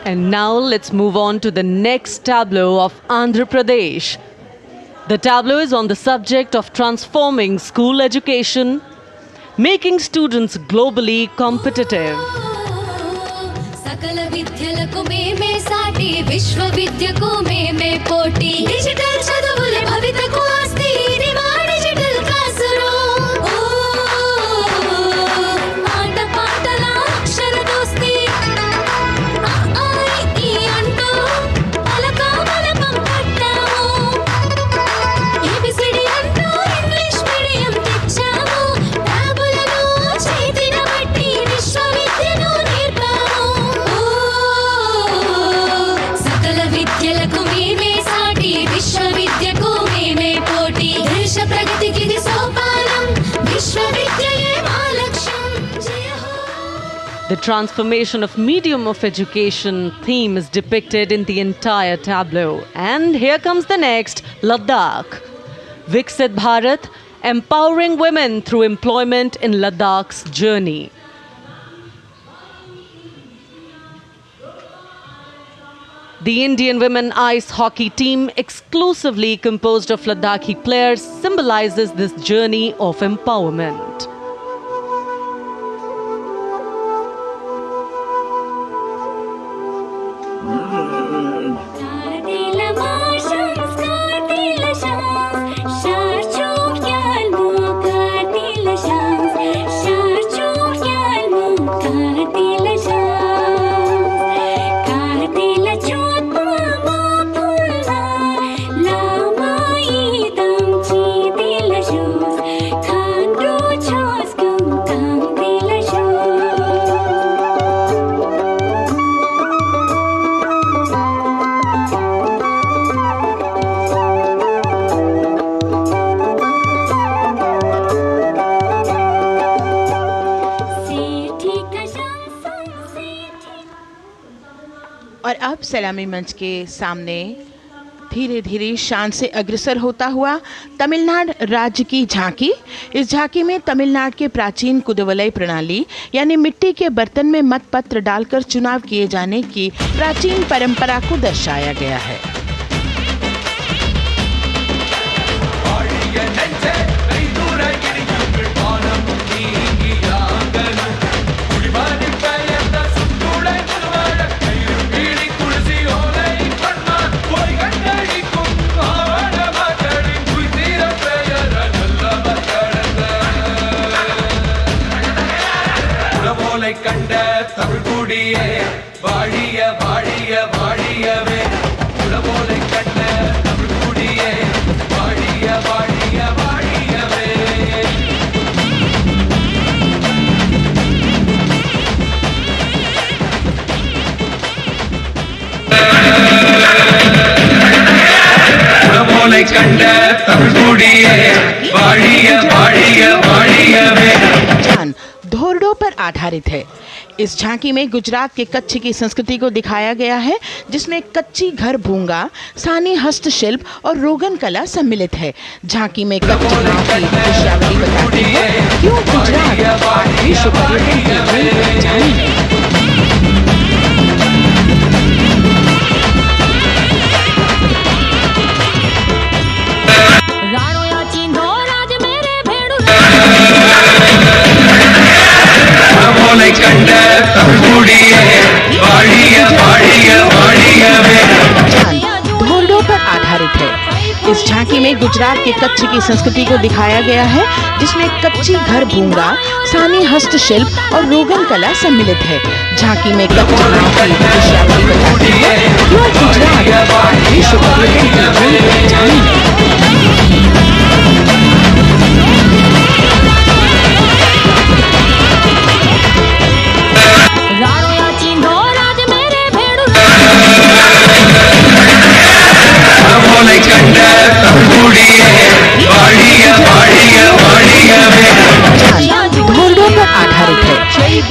And now let's move on to the next tableau of Andhra Pradesh. The tableau is on the subject of transforming school education, making students globally competitive. सकल विद्यలకు మేమే సాటి విశ్వవిద్యకు మేమే పోటీ digital చదువుల భవితకు ఆస్తి ఇది మా డిజిటల్ క్లాస్ రూమ్ ఆట పాటల అక్షర దోస్తి ఆ ఈ అంటూ పలక బలపం పట్టాము ఏబిసిడి అంటూ ఇంగ్లీష్ మీడియం తెచ్చాము టాబులను చేతిన బట్టి విశ్వవిద్యను నేర్పాము సకల విద్యలకు మేమే సాటి విశ్వవిద్యకు మేమే పోటీ దేశ ప్రగతికి ఇది సోపానం విశ్వవిద్యయే మా లక్ష్యం జయ హో. The transformation of medium of education theme is depicted in the entire tableau. And here comes the next, Ladakh. Viksit Bharat, empowering women through employment in Ladakh's journey. The Indian women ice hockey team, exclusively composed of Ladakhi players, symbolizes this journey of empowerment. Kartila marshals, kartila shams, sharchuk yalmu, kartila shams, sharchuk yalmu, kartila shams, kartila chotma mapulna, lama idam chitila shoes, khandru choskum kamtila shoes. और अब सलामी मंच के सामने धीरे धीरे शान से अग्रसर होता हुआ तमिलनाडु राज्य की झांकी। इस झांकी में तमिलनाडु के प्राचीन कुदवलय प्रणाली यानी मिट्टी के बर्तन में मतपत्र डालकर चुनाव किए जाने की प्राचीन परंपरा को दर्शाया गया है। கண்ட தமிழ் குடியே வாழிய வாழிய வாழியவே உலகோலை கண்ட தமிழ் குடியே வாழிய வாழிய வாழியவே உலகோலை கண்ட தமிழ் குடியே வாழிய வாழிய வாழியவே धोरडों पर आधारित है। इस झांकी में गुजरात के कच्छ की संस्कृति को दिखाया गया है, जिसमें कच्ची घर भूंगा, सानी हस्तशिल्प और रोगन कला सम्मिलित है। झांकी में कच्ची नाव की दृश्यावली बताती है क्यों गुजरात आज विश्व पर्यटन की नई पहचान है। கண்ட தமிழ் குடியே வாழிய வாழிய வாழியவே धोरडों पर आधारित है। इस झांकी में गुजरात के कच्छ की संस्कृति को दिखाया गया है, जिसमें कच्ची घर भूंगा, सानी हस्तशिल्प और रोगन कला सम्मिलित है। झांकी में कच्ची नाव की दृश्यावली बताती है क्यों गुजरात आज विश्व पर्यटन की नई पहचान है। கண்ட தமிழ் குடியே வாழிய வாழிய வாழியவே धोरडों पर आधारित है।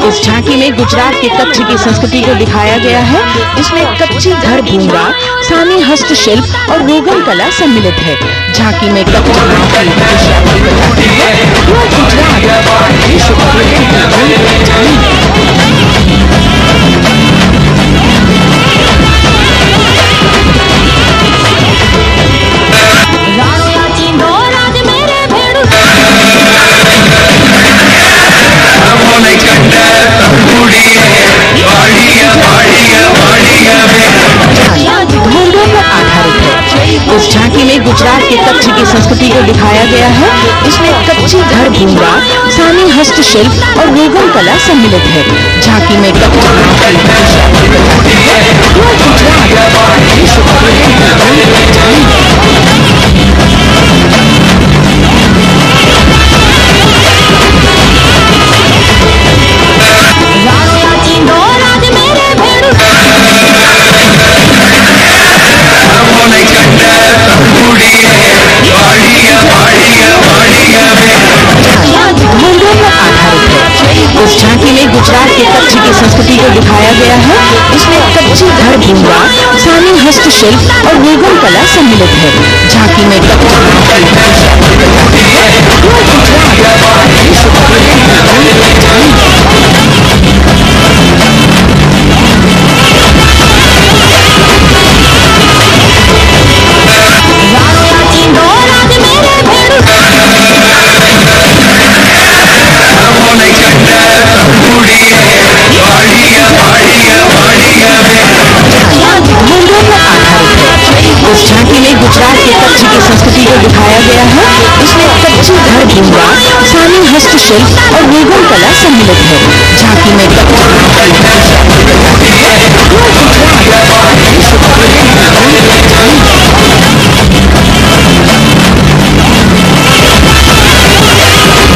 इस झांकी में गुजरात के कच्छ की संस्कृति को दिखाया गया है, जिसमें कच्ची घर भूंगा, सानी हस्तशिल्प और रोगन कला सम्मिलित है। झांकी में कच्ची नाव की दृश्यावली बताती है क्यों गुजरात आज विश्व पर्यटन की नई पहचान है। को दिखाया गया है, जिसमें कच्ची घर भूंगा, सानी हस्तशिल्प और रोगन कला सम्मिलित है। झांकी में इस झांकी में गुजरात के कच्छ की संस्कृति को दिखाया गया है, जिसमें कच्ची घर भूंगा, सानी हस्तशिल्प और रोगन कला सम्मिलित है। झांकी में इस झांकी में गुजरात के कच्छ की संस्कृति को दिखाया गया है, जिसमें कच्ची घर भूंगा, सानी हस्तशिल्प और रोगन कला सम्मिलित है। झांकी में इस झांकी में गुजरात के कच्छ की संस्कृति को दिखाया गया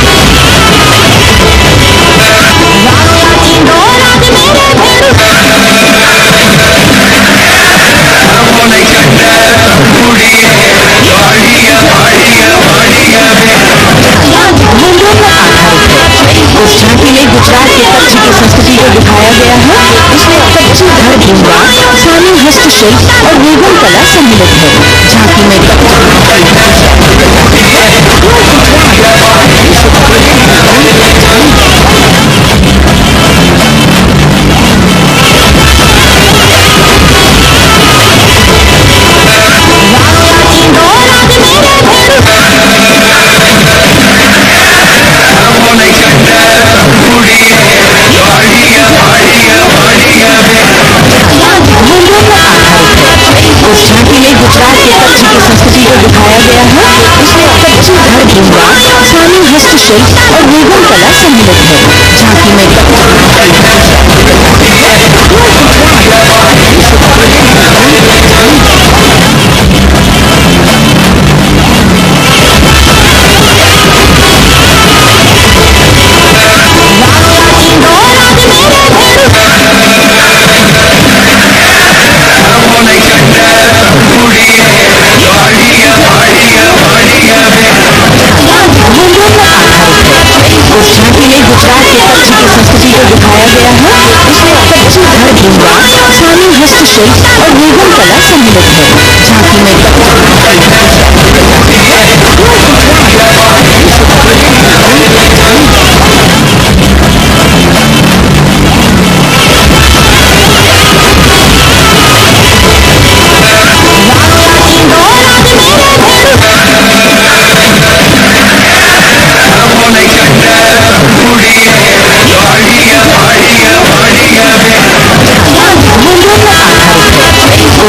है, जिसमें कच्ची घर भूंगा, सानी हस्तशिल्प और रोगन कला सम्मिलित है। झांकी में इस झांकी में गुजरात के कच्छ की संस्कृति को दिखाया गया है, जिसमें कच्ची घर भूंगा, सानी हस्तशिल्प और रोगन कला सम्मिलित है। झांकी में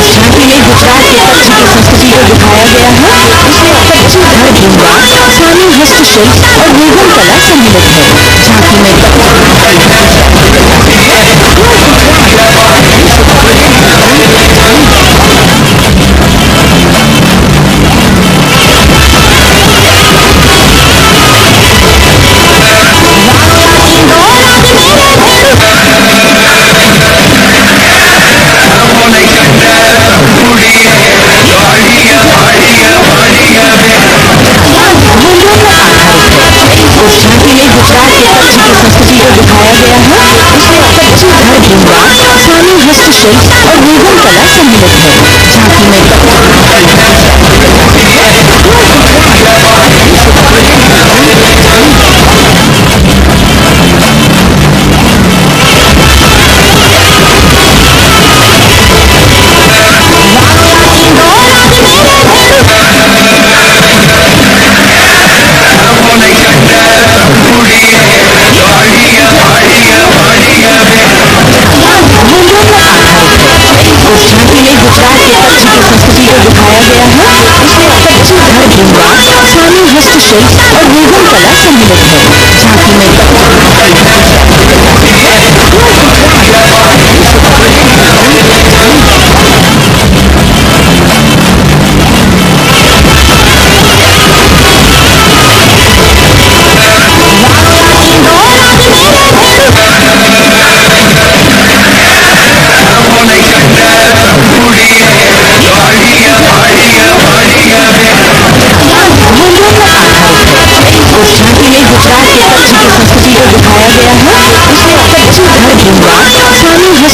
इस झांकी में गुजरात के कच्छ की संस्कृति को दिखाया गया है, जिसमें कच्ची घर भूंगा, सानी हस्तशिल्प और रोगन कला सम्मिलित है। झांकी में इस झांकी में गुजरात के कच्छ की संस्कृति को दिखाया गया है, जिसमें कच्ची घर भूंगा, सानी हस्तशिल्प और रोगन कला सम्मिलित है। झांकी में इस झांकी में गुजरात के कच्छ की संस्कृति को दिखाया गया है, जिसमें कच्ची घर भूंगा, सानी हस्तशिल्प और रोगन कला सम्मिलित है। झांकी में इस झांकी में गुजरात के कच्छ की संस्कृति को दिखाया गया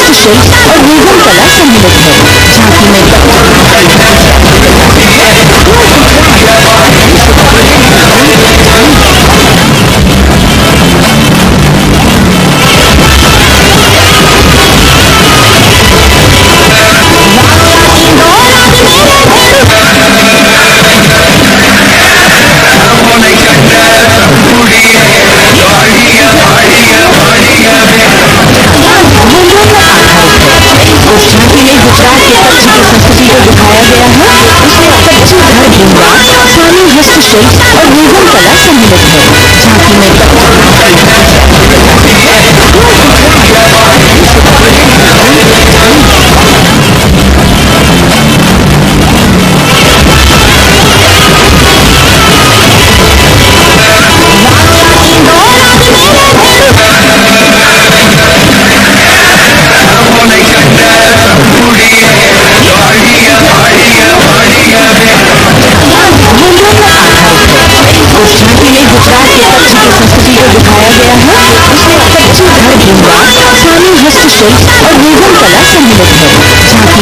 हस्तशिल्प और रोगन कला सम्मिलित है। झांकी में इस झांकी में गुजरात के कच्छ की संस्कृति को दिखाया गया है। इसमें कच्ची घर भूंगा, स्थानीय हस्तशिल्प और रोगन कला सम्मिलित है। झांकी में इस झांकी में गुजरात के कच्छ की संस्कृति को दिखाया गया है। इसमें कच्ची घर भूंगा, स्थानीय हस्तशिल्प और रोगन कला सम्मिलित है। झांकी में इस झांकी में गुजरात के कच्छ की संस्कृति को दिखाया गया है। इसमें कच्ची घर भूंगा, स्थानीय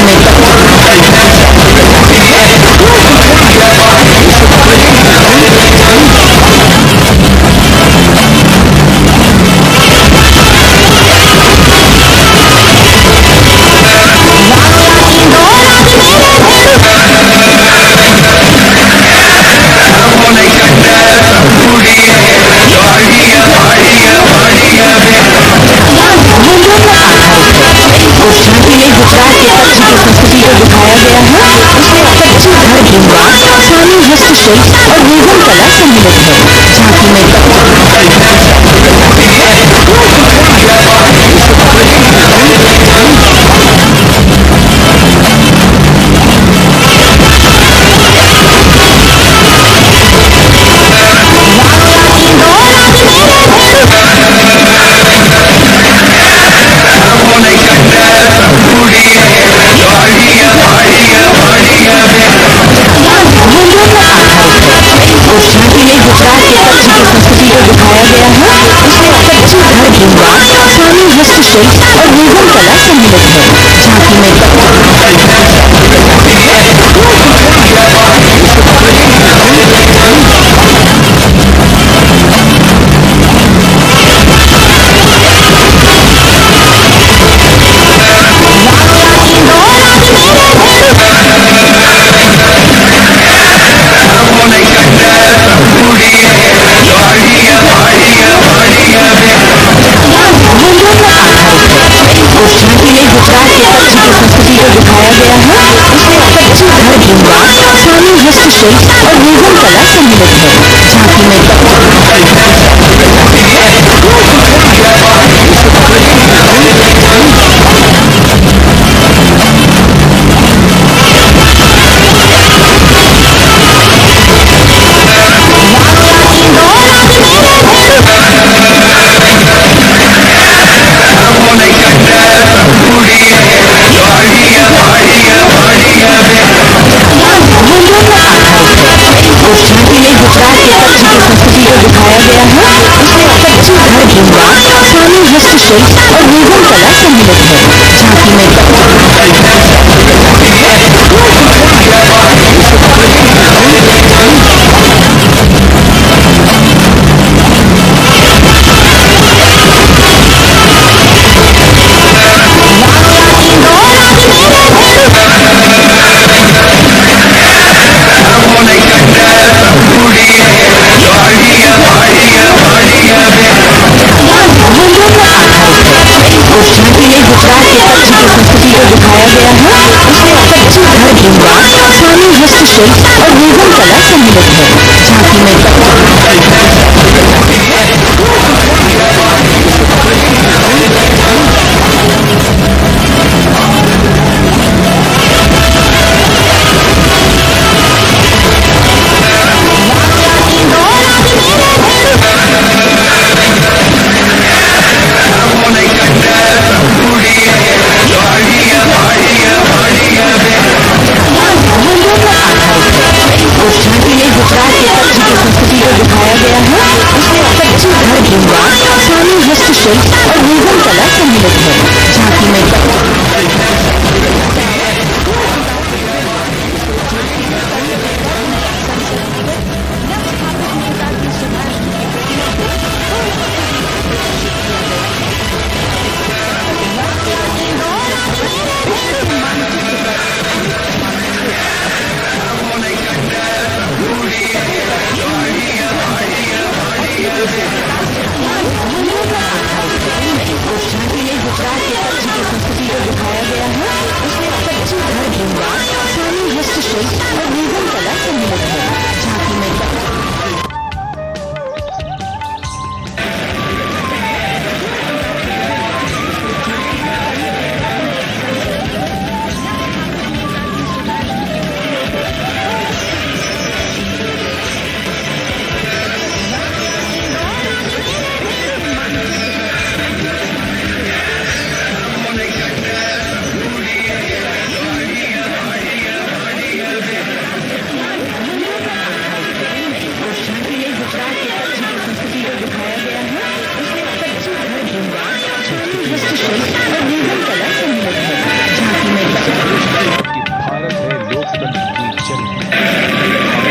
हस्तशिल्प और रोगन कला सम्मिलित है। झांकी में इस झांकी में गुजरात के कच्छ की संस्कृति को दिखाया गया है। इसमें कच्ची घर भूंगा, स्थानीय हस्तशिल्प और रोगन कला सम्मिलित है। झांकी में इस झांकी में गुजरात के कच्छ की संस्कृति को दिखाया गया है। इसमें कच्ची घर भूंगा, स्थानीय हस्तशिल्प और रोगन कला सम्मिलित है। झांकी में इस झांकी में गुजरात के कच्छ की संस्कृति को दिखाया गया है। इसमें कच्ची घर भूंगा, स्थानीय हस्तशिल्प और रोगन कला सम्मिलित है। झांकी में इस झांकी में हस्तशिल्प और रोगन कला सम्मिलित है। झांकी में भारत है लोकतंत्र की जननी।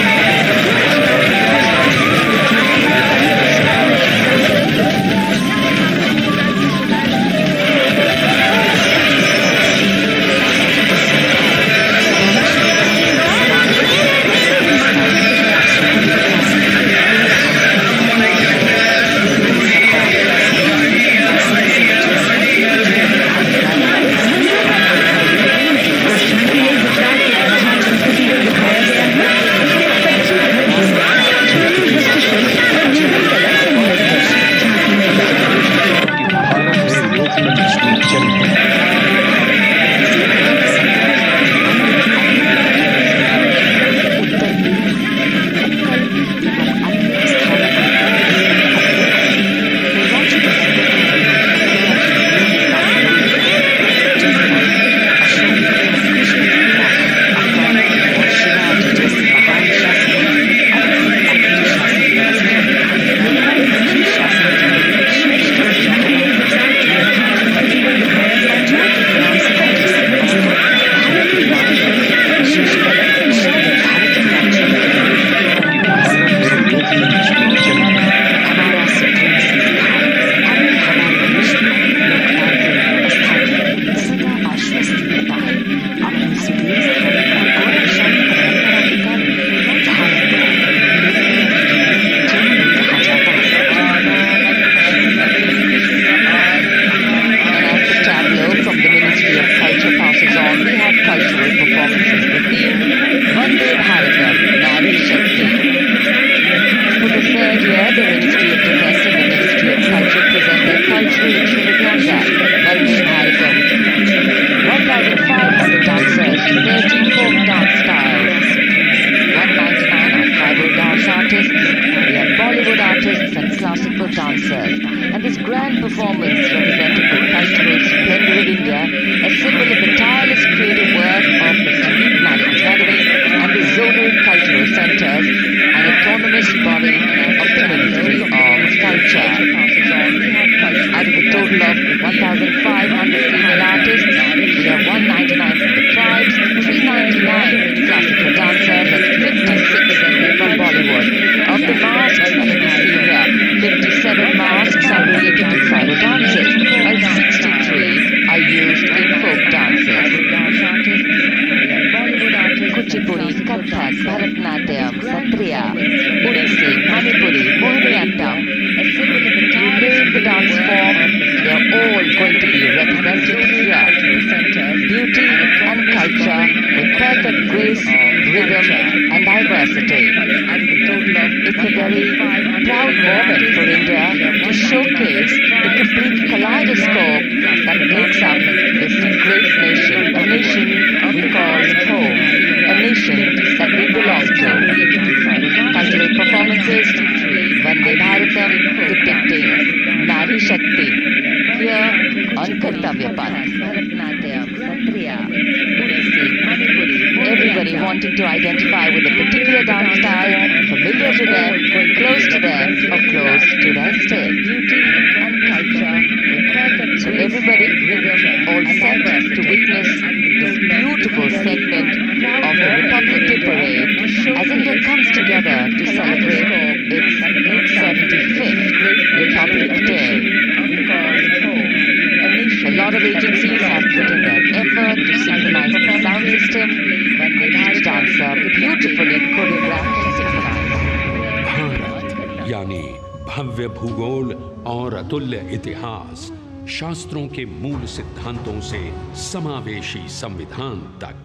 यानी भव्य भूगोल और अतुल्य इतिहास, शास्त्रों के मूल सिद्धांतों से समावेशी संविधान तक,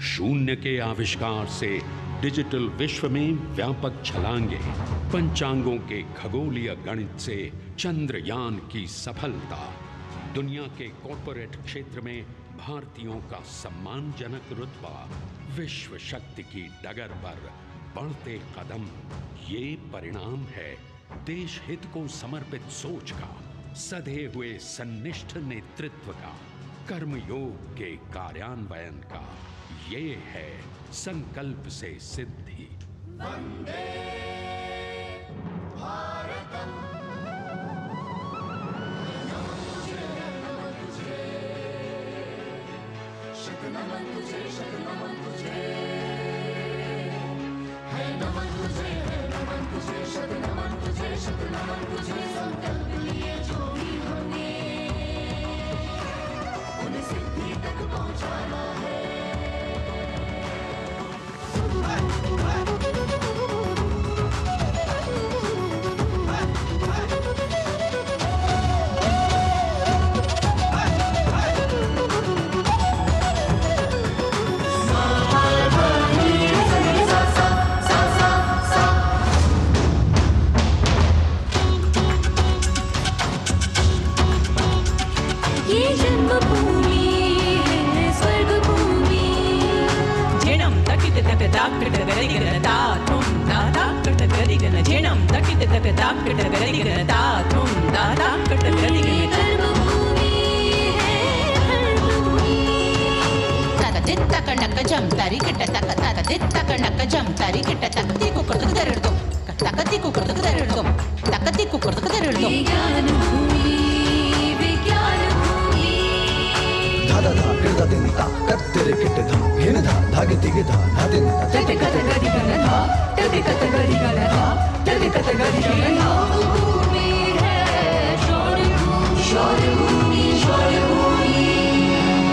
शून्य के आविष्कार से डिजिटल विश्व में व्यापक छलांगे, पंचांगों के खगोलीय गणित से चंद्रयान की सफलता, दुनिया के कॉर्पोरेट क्षेत्र में भारतीयों का सम्मानजनक रुतबा, विश्व शक्ति की डगर पर बढ़ते कदम, ये परिणाम है देश हित को समर्पित सोच का, सधे हुए सन्निष्ठ नेतृत्व का, कर्मयोग के कार्यान्वयन का। ये है संकल्प से सिद्धि। ये जन्मभूमि है स्वर्गभूमि। झेणं तकित तक दाक्कट गरिगनता तुम दाता कट गरिगन झेणं तकित तक दाक्कट गरिगनता तुम दाता कट गरिगन कर्मभूमि है धर्मभूमि। तक दित्त कणक जम तरिकिट तक दित्त कणक जम तरिकिट तक तिकु कुर्तक दरिडुम तक तिकु कुर्तक दरिडुम तक तिकु कुर्तक दरिडुम। विज्ञान भूमि विज्ञान भूमि। धादा धा गिरदा दिनता कत्तिरे किट्टे धा हिन धा धागे तिगे धा धादे धा तटे कत गरिगन धा तटे कत गरिगन धा तटे कत गरिगन धा। भूमि है शौर्य भूमि शौर्य भूमि शौर्य भूमि।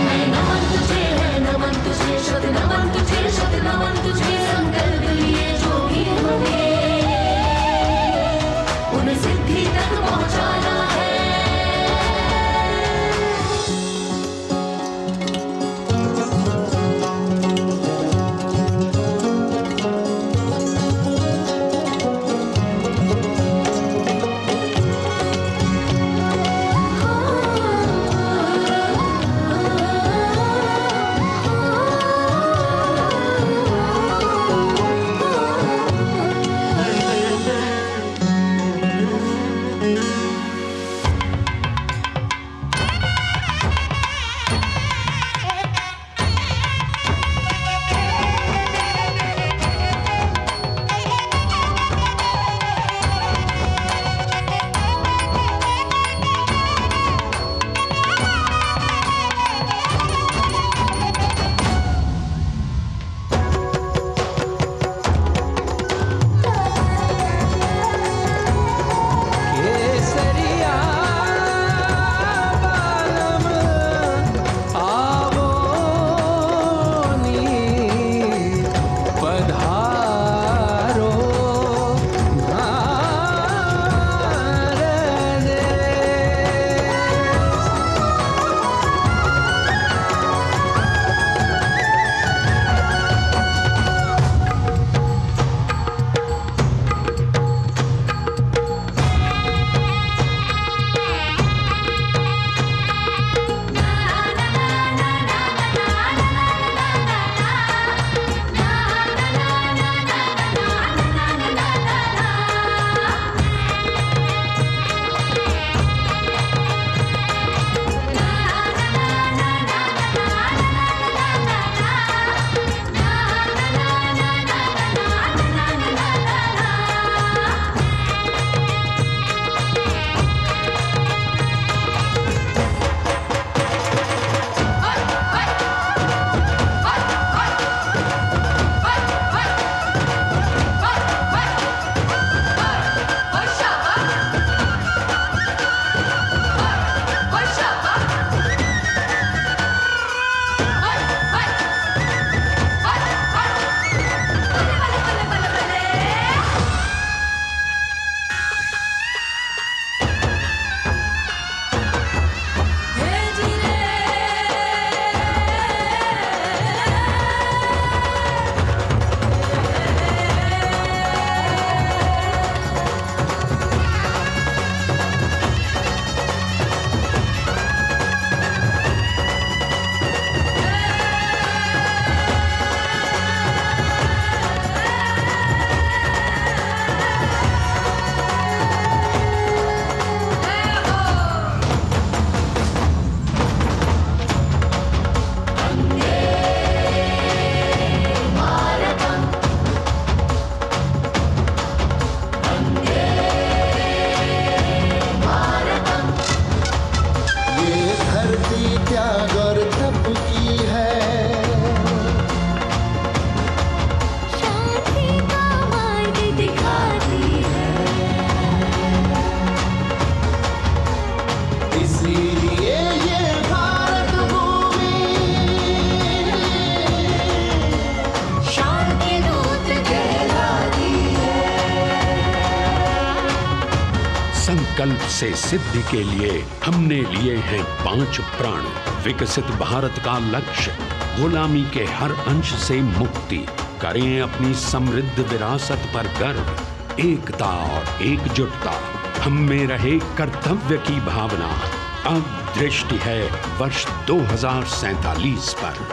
है नमन तुझे है नमन तुझे शत नमन तुझे शत नमन तुझे। संकल्प लिए जो भी हमें उन्हें सिद्धि तक पहुंचाना है। संकल्प से सिद्धि के लिए हमने लिए हैं 5 प्रण। विकसित भारत का लक्ष्य, गुलामी के हर अंश से मुक्ति। करें अपनी समृद्ध विरासत पर गर्व। एकता और एकजुटता, हम में रहे कर्तव्य की भावना। अब दृष्टि है वर्ष 2047 पर।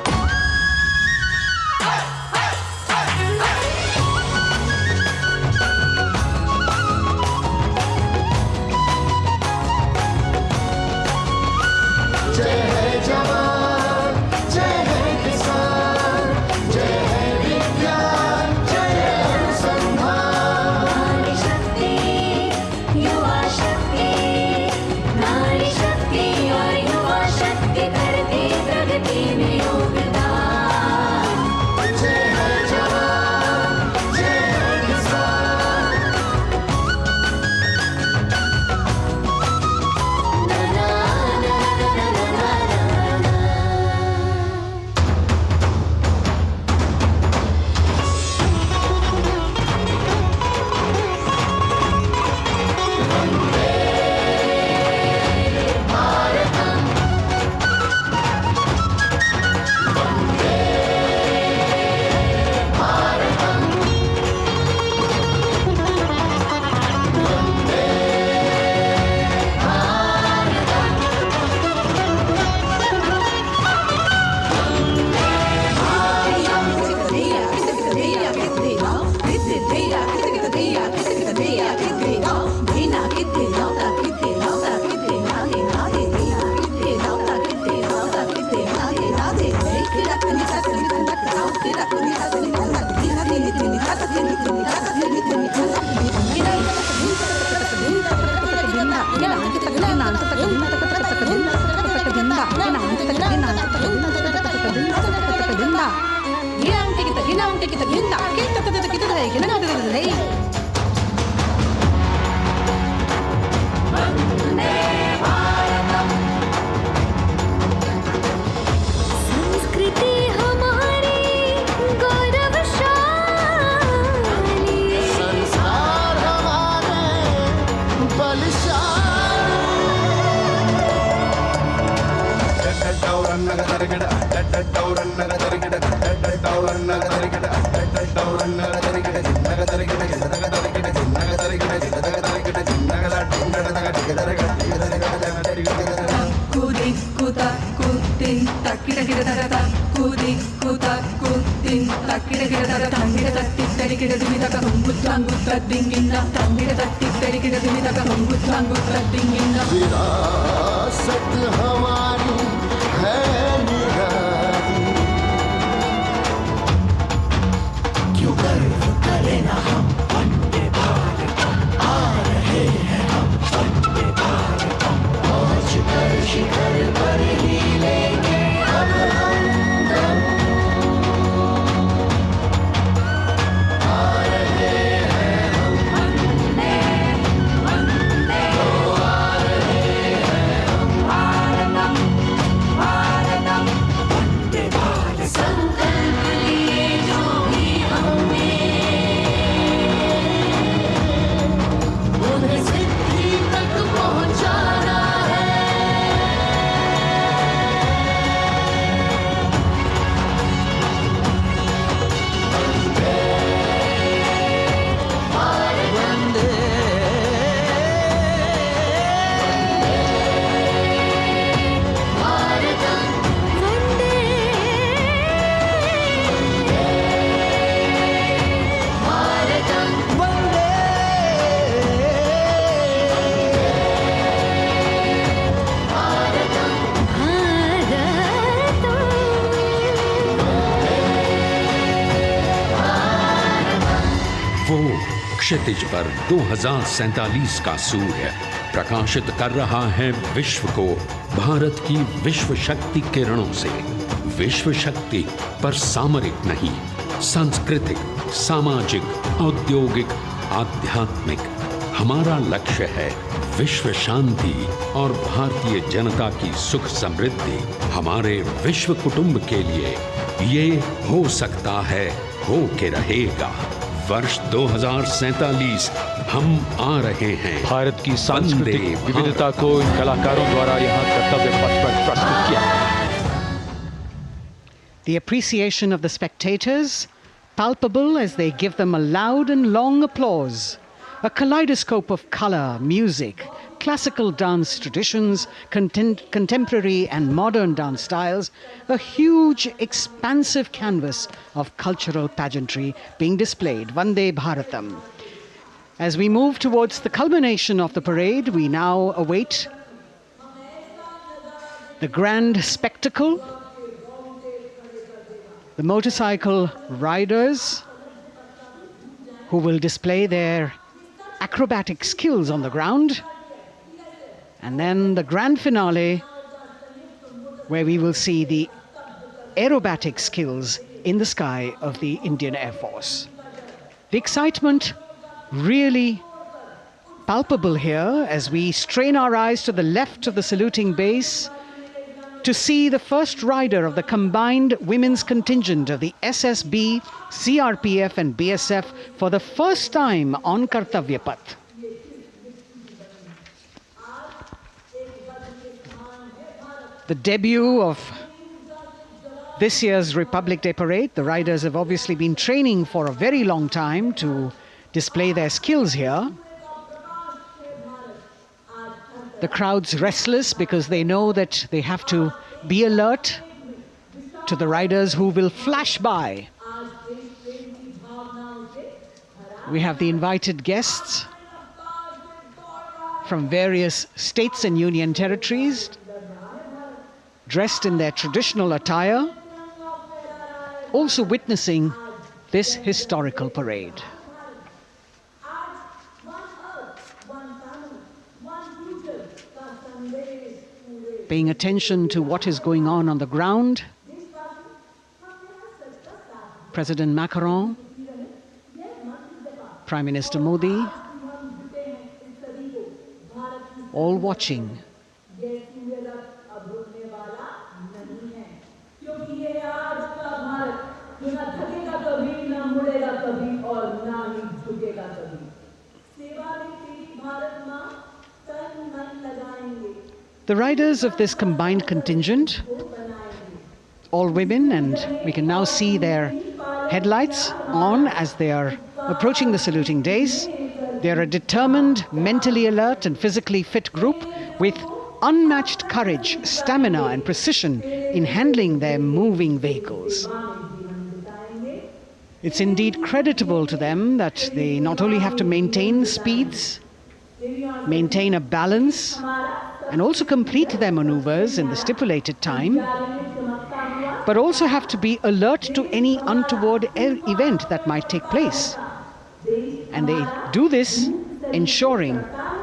विरासत हमारी है निराली, क्यों गर्व करें ना हम वंदे भारतम, आ रहे हैं हम वंदे भारतम, पहुंच कर शिखर पर ही लेंगे अब हम दम। आ रहे हैं हम वंदे वंदे, आ रहे हैं हम भारतम भारतम वंदे भारत। संकल्प लिए जो भी हमने, उन्हें सिद्धि तक पहुंचाना है। वंदे भारतम वंदे भारतम वंदे भारतम वो क्षितिज पर 2047 का सूर्य प्रकाशित कर रहा है विश्व को भारत की विश्व शक्ति किरणों से। विश्व शक्ति पर सामरिक नहीं, सांस्कृतिक, सामाजिक, औद्योगिक, आध्यात्मिक। हमारा लक्ष्य है विश्व शांति और भारतीय जनता की सुख समृद्धि। हमारे विश्व कुटुंब के लिए ये हो सकता है, हो के रहेगा। वर्ष 2047 हम आ रहे हैं। भारत की सांस्कृतिक वंदे भारत। विविधता को इन कलाकारों द्वारा यहाँ कर्तव्य पथ पर प्रस्तुत किया गया है। The appreciation of the spectators, palpable as they give them a loud and long applause. A kaleidoscope of color, music, classical dance traditions, contemporary and modern dance styles, a huge, expansive canvas of cultural pageantry being displayed, Vande Bharatam. As we move towards the culmination of the parade, we now await the grand spectacle. The motorcycle riders who will display their acrobatic skills on the ground, and then the grand finale where we will see the aerobatic skills in the sky of the Indian Air Force. The excitement really palpable here as we strain our eyes to the left of the saluting base to see the first rider of the combined women's contingent of the SSB, CRPF and BSF for the first time on Kartavya Path. The debut of this year's Republic Day Parade. The riders have obviously been training for a very long time to display their skills here. The crowd's restless because they know that they have to be alert to the riders who will flash by. We have the invited guests from various states and union territories, dressed in their traditional attire, also witnessing this historical parade. Paying attention to what is going on the ground, President Macron, Prime Minister Modi, all watching. The riders of this combined contingent, all women, and we can now see their headlights on as they are approaching the saluting days. They are a determined, mentally alert and physically fit group with unmatched courage, stamina and precision in handling their moving vehicles. It's indeed creditable to them that they not only have to maintain speeds, maintain a balance, and also complete their maneuvers in the stipulated time, but also have to be alert to any untoward event that might take place. And they do this ensuring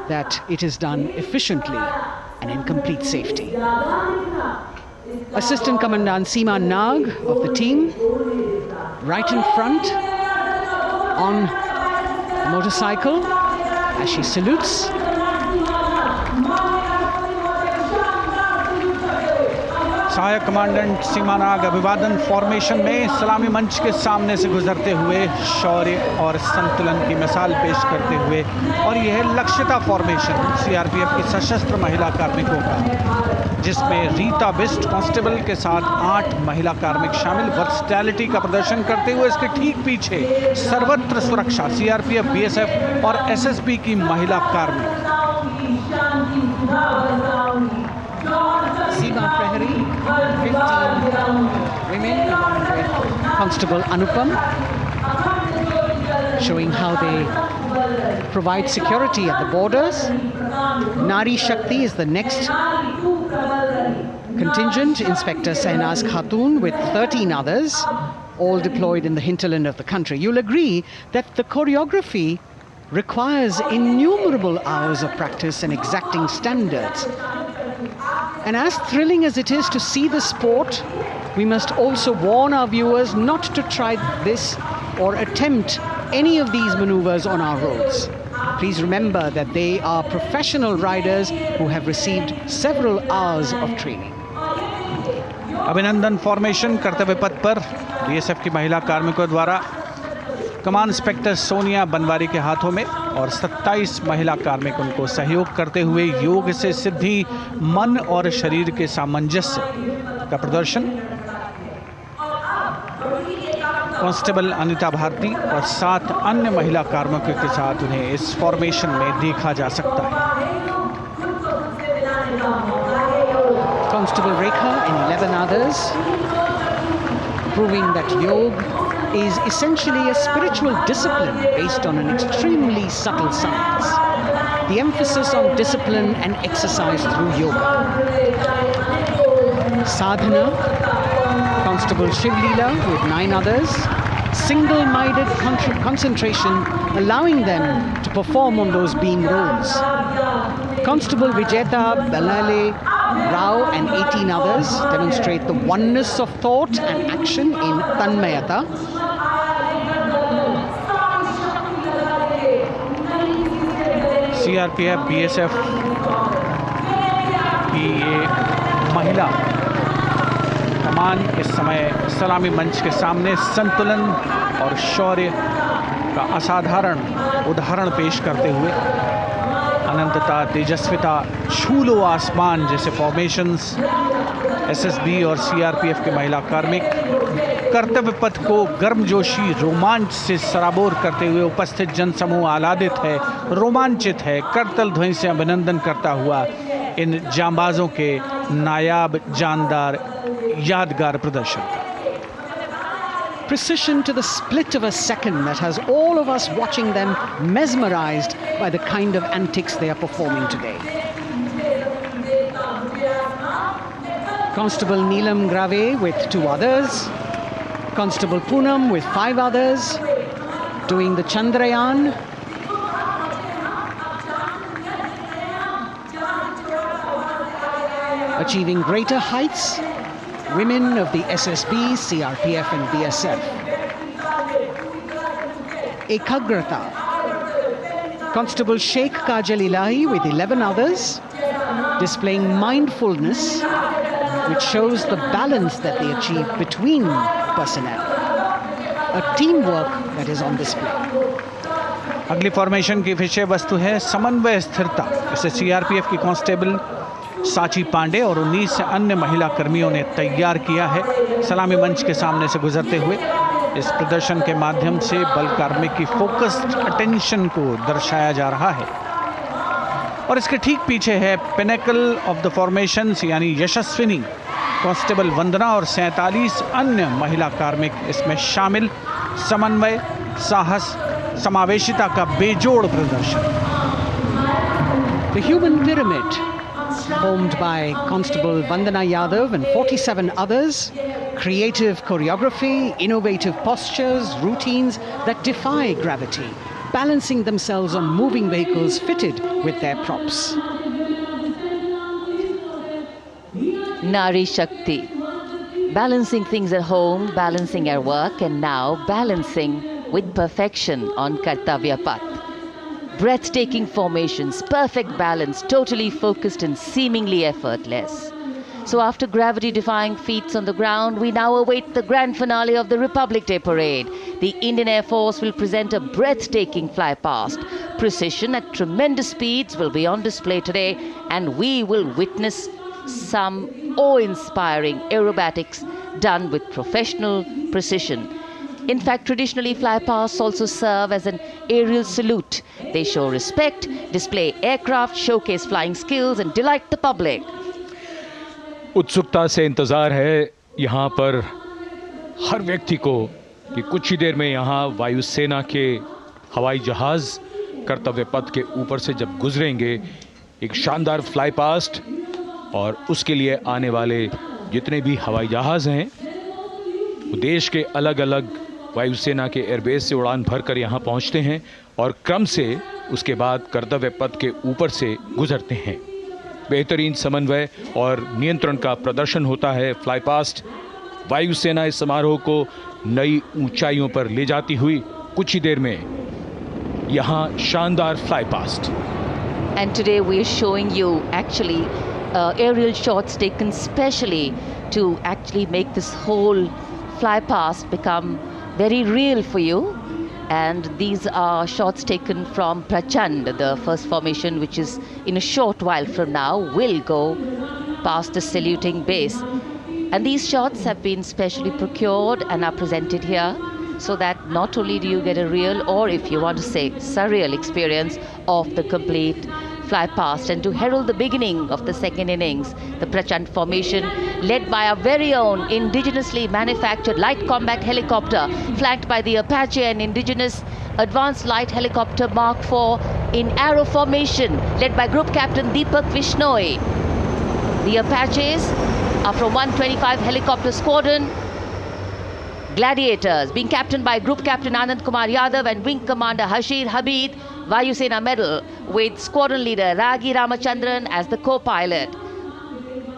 that it is done efficiently and in complete safety. Assistant Commandant Seema Nag of the team, right in front on a motorcycle as she salutes. सहायक commandant सीमा नाग अभिवादन formation में सलामी मंच के सामने से गुजरते हुए शौर्य और संतुलन की मिसाल पेश करते हुए, और यह लक्ष्यता फॉर्मेशन सीआरपीएफ की सशस्त्र महिला कार्मिकों का, जिसमें रीता बिस्ट कांस्टेबल के साथ 8 महिला कार्मिक शामिल वर्सटैलिटी का प्रदर्शन करते हुए इसके ठीक पीछे सर्वत्र सुरक्षा सीआरपीएफ, बीएसएफ और एसएसबी की महिला कार्मिक। Seema Prahari, 15 women along with Constable Anupam, showing how they provide security at the borders. Nari Shakti is the next contingent, Inspector Sahnaz Khatun with 13 others, all deployed in the hinterland of the country. You'll agree that the choreography requires innumerable hours of practice and exacting standards. And as thrilling as it is to see the sport, we must also warn our viewers not to try this or attempt any of these maneuvers on our roads. Please remember that they are professional riders who have received several hours of training. अभिनंदन formation कर्तव्य पथ पर BSF की महिला कार्मिकों द्वारा कमान inspector Sonia Banwari के हाथों में और 27 महिला कार्मिक उनको सहयोग करते हुए योग से सिद्धि, मन और शरीर के सामंजस्य का प्रदर्शन। कांस्टेबल अनिता भारती और 7 अन्य महिला कार्मिकों के साथ उन्हें इस फॉर्मेशन में देखा जा सकता है। Constable Rekha and 11 others, proving that yoga is essentially a spiritual discipline based on an extremely subtle science. The emphasis on discipline and exercise through yoga. Sadhana, Constable Shivlila with 9 others, single-minded concentration, allowing them to perform on those beam roles. Constable Vijeta Balale Rao and 18 others demonstrate the oneness of thought and action in Tanmayata. CRPF, BSF की ये महिला कमान इस समय सलामी मंच के सामने संतुलन और शौर्य का असाधारण उदाहरण पेश करते हुए अनंतता, तेजस्विता, छू लो आसमान जैसे फॉर्मेशंस एसएसबी और सीआरपीएफ के महिला कार्मिक कर्तव्य पथ को गर्मजोशी रोमांच से सराबोर करते हुए उपस्थित जनसमूह आह्लादित है, रोमांचित है, करतल ध्वनि से अभिनंदन करता हुआ इन जांबाजों के नायाब, जानदार, यादगार प्रदर्शन का। Precision to the split of a second that has all of us watching them mesmerized by the kind of antics they are performing today. Constable Neelam Grave with 2 others, Constable Poonam with 5 others, doing the Chandrayaan. Achieving greater heights, women of the SSB, CRPF and BSF. Ekagrata. Constable Sheikh Kajal Ilahi with 11 others, displaying mindfulness, which shows the balance that they achieve between personnel. A teamwork that is on display. अगली formation की विषय वस्तु है समन्वय स्थिरता। इसे CRPF की constable साची पांडे और 19 अन्य महिला कर्मियों ने तैयार किया है। सलामी मंच के सामने से गुजरते हुए इस प्रदर्शन के माध्यम से बल कार्मिक की फोकस्ड अटेंशन को दर्शाया जा रहा है। और इसके ठीक पीछे है पिनेकल ऑफ द फॉर्मेशंस यानी यशस्विनी कांस्टेबल वंदना और 47 अन्य महिला कार्मिक इसमें शामिल। समन्वय, साहस, समावेशिता का बेजोड़ प्रदर्शन। The human pyramid, formed by Constable Vandana Yadav and 47 others, creative choreography, innovative postures, routines that defy gravity, balancing themselves on moving vehicles fitted with their props. Nari Shakti, balancing things at home, balancing at work, and now balancing with perfection on Kartavya Path. Breathtaking formations, perfect balance, totally focused and seemingly effortless. So after gravity-defying feats on the ground, we now await the grand finale of the Republic Day Parade. The Indian Air Force will present a breathtaking fly-past. Precision at tremendous speeds will be on display today, and we will witness some awe-inspiring aerobatics done with professional precision. In fact, traditionally, fly-pasts also serve as an aerial salute. They show respect, display aircraft, showcase flying skills, and delight the public. उत्सुकता से इंतज़ार है यहाँ पर हर व्यक्ति को कि कुछ ही देर में यहाँ वायुसेना के हवाई जहाज़ कर्तव्य पथ के ऊपर से जब गुजरेंगे, एक शानदार फ्लाई पास्ट, और उसके लिए आने वाले जितने भी हवाई जहाज़ हैं वो देश के अलग अलग वायुसेना के एयरबेस से उड़ान भरकर यहाँ पहुँचते हैं और क्रम से उसके बाद कर्तव्य पथ के ऊपर से गुजरते हैं। बेहतरीन समन्वय और नियंत्रण का प्रदर्शन होता है। फ्लाई पास्ट वायुसेना इस समारोह को नई ऊंचाइयों पर ले जाती हुई कुछ ही देर में यहाँ शानदार fly past. And today we are showing you actually aerial shots taken specially to actually make this whole fly past become very real for you. And these are shots taken from Prachand, the first formation, which is in a short while from now will go past the saluting base. And these shots have been specially procured and are presented here so that not only do you get a real, or if you want to say surreal experience of the complete fly past, and to herald the beginning of the second innings, the Prachand formation led by our very own indigenously manufactured light combat helicopter, flanked by the Apache and indigenous advanced light helicopter Mark IV in arrow formation, led by Group Captain Deepak Vishnoi. The Apaches are from 125 Helicopter Squadron. Gladiators, being captained by Group Captain Anand Kumar Yadav and Wing Commander Hashir Habib, Vayu Sena Medal, with Squadron Leader Ragi Ramachandran as the co-pilot.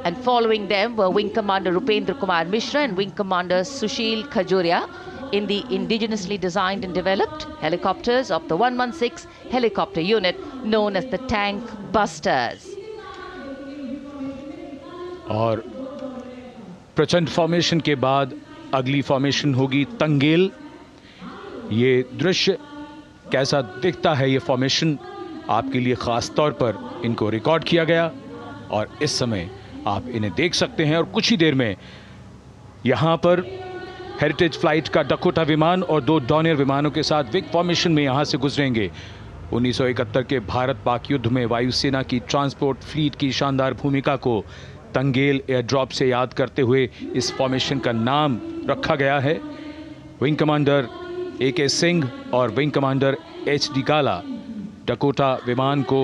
And following them were Wing Commander Rupendra Kumar Mishra and Wing Commander Sushil Khajuria in the indigenously designed and developed helicopters of the 116 helicopter unit known as the Tank Busters. और प्रचंड formation के बाद अगली formation होगी तंगेल। ये दृश्य कैसा दिखता है, ये फॉर्मेशन आपके लिए ख़ास तौर पर इनको रिकॉर्ड किया गया और इस समय आप इन्हें देख सकते हैं। और कुछ ही देर में यहाँ पर हेरिटेज फ्लाइट का डकोटा विमान और 2 डॉनियर विमानों के साथ विग फॉर्मेशन में यहाँ से गुजरेंगे। 1971 के भारत पाक युद्ध में वायुसेना की ट्रांसपोर्ट फ्लीट की शानदार भूमिका को तंगेल एयर ड्रॉप से याद करते हुए इस फॉर्मेशन का नाम रखा गया है। विंग कमांडर AK सिंह और विंग कमांडर HD गाला डकोटा विमान को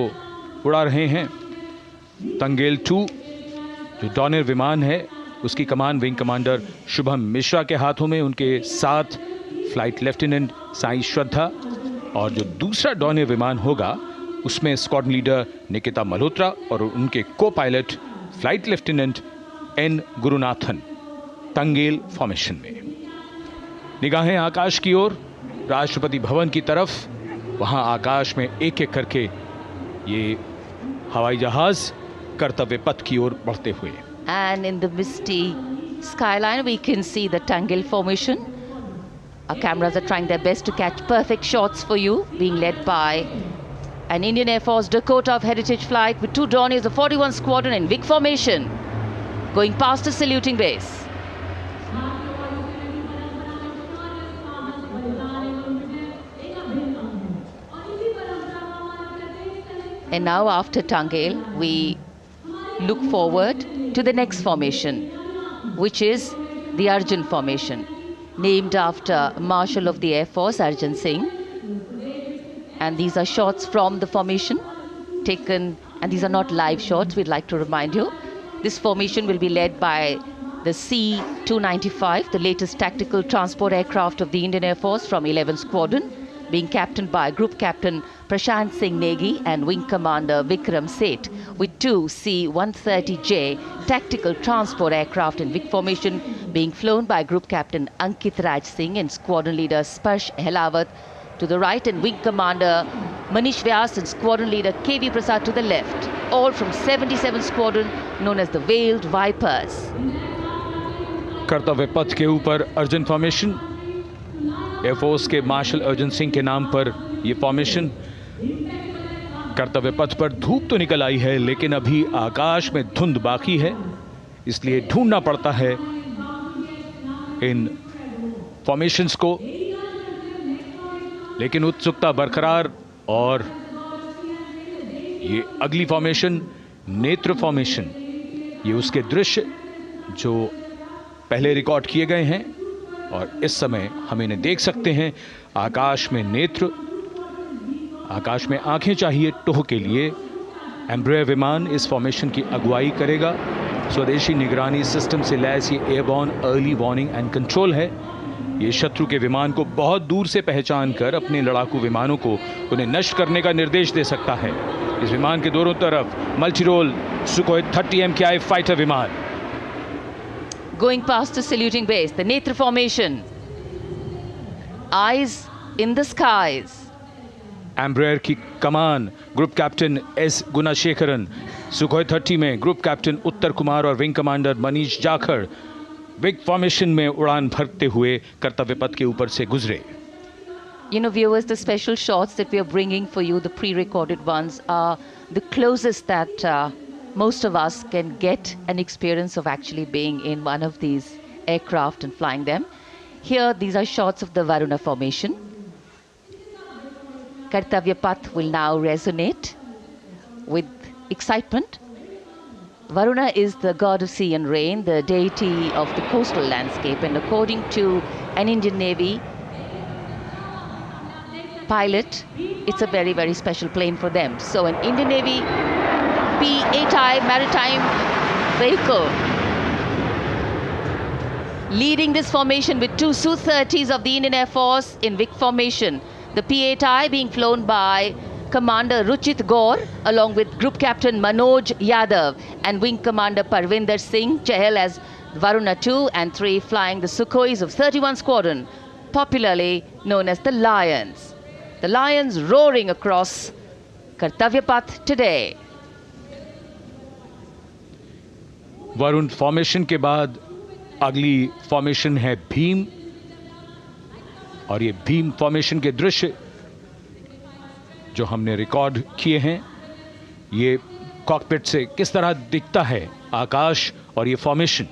उड़ा रहे हैं। तंगेल 2 जो डॉनियर विमान है उसकी कमान विंग कमांडर शुभम मिश्रा के हाथों में, उनके साथ फ्लाइट लेफ्टिनेंट साई श्रद्धा, और जो दूसरा डॉनियर विमान होगा उसमें स्क्वाड्रन लीडर निकिता मल्होत्रा और उनके को pilot flight lieutenant N Gurunathan. Tangail formation में निगाहें आकाश की ओर, राष्ट्रपति भवन की तरफ। वहां आकाश में एक एक करके ये हवाई जहाज कर्तव्य पथ की ओर बढ़ते हुए। And in the misty skyline we can see the Tangel formation. Our cameras are trying their best to catch perfect shots for you, being led by an Indian Air Force Dakota of Heritage Flight with 2 Dorniers of 41 Squadron in big formation, going past a saluting base. And now after Tangel, we look forward to the next formation, which is the Arjun formation, named after Marshal of the Air Force Arjun Singh. And these are shots from the formation taken, and these are not live shots, we'd like to remind you. This formation will be led by the C-295, the latest tactical transport aircraft of the Indian Air Force from 11 Squadron, being captained by Group Captain Prashant Singh Negi and Wing Commander Vikram Seth, with 2 C-130J tactical transport aircraft in big formation being flown by Group Captain Ankit Raj Singh and Squadron Leader Sparsh Helawat to the right, and Wing Commander Manish Vyas and Squadron Leader KV Prasad to the left, all from 77 Squadron known as the Veiled Vipers. कर्तव्य पथ के ऊपर Arjun formation, air force के martial Arjun Singh के नाम पर यह formation. कर्तव्य पथ पर धूप तो निकल आई है लेकिन अभी आकाश में धुंध बाकी है, इसलिए ढूंढना पड़ता है इन फॉर्मेशंस को, लेकिन उत्सुकता बरकरार। और ये अगली फॉर्मेशन नेत्र फॉर्मेशन, ये उसके दृश्य जो पहले रिकॉर्ड किए गए हैं और इस समय हम इन्हें देख सकते हैं। आकाश में नेत्र, आकाश में आंखें चाहिए टोह के लिए। एम्ब्रेयर विमान इस फॉर्मेशन की अगुवाई करेगा। स्वदेशी निगरानी सिस्टम से लैस ये airborne early warning and control है। ये शत्रु के विमान को बहुत दूर से पहचान कर अपने लड़ाकू विमानों को उन्हें नष्ट करने का निर्देश दे सकता है। इस विमान के दोनों तरफ multi role Sukhoi 30 MKI fighter विमान। Going past the saluting base, the Netra formation, eyes in the skies. Embraer की कमान ग्रुप कैप्टन S गुणाशेखरन, सुखोई 30 में ग्रुप कैप्टन उत्तर कुमार और wing commander Manish Jakhar big formation में उड़ान भरते हुए कर्तव्य पथ के ऊपर से गुजरे। You know, viewers, the special shots that we are bringing for you, the pre-recorded ones, are the closest that most of us can get an experience of actually being in one of these aircraft and flying them. Here, these are shots of the Varuna formation. Kartavya Path will now resonate with excitement. Varuna is the god of sea and rain, the deity of the coastal landscape, and according to an Indian Navy pilot, it's a very, very special plane for them. So an Indian Navy P-8I maritime vehicle leading this formation with two Su-30s of the Indian Air Force in Vic formation. The P-8I being flown by Commander Ruchit Gaur along with Group Captain Manoj Yadav and Wing Commander Parvinder Singh Chahal as Varuna 2 and 3 flying the Sukhois of 31 Squadron, popularly known as the Lions. The Lions roaring across Kartavya Path today. Varun formation के बाद अगली formation है भीम, और ये Bhim formation के दृश्य जो हमने रिकॉर्ड किए हैं, ये कॉकपिट से किस तरह दिखता है आकाश और ये फॉर्मेशन।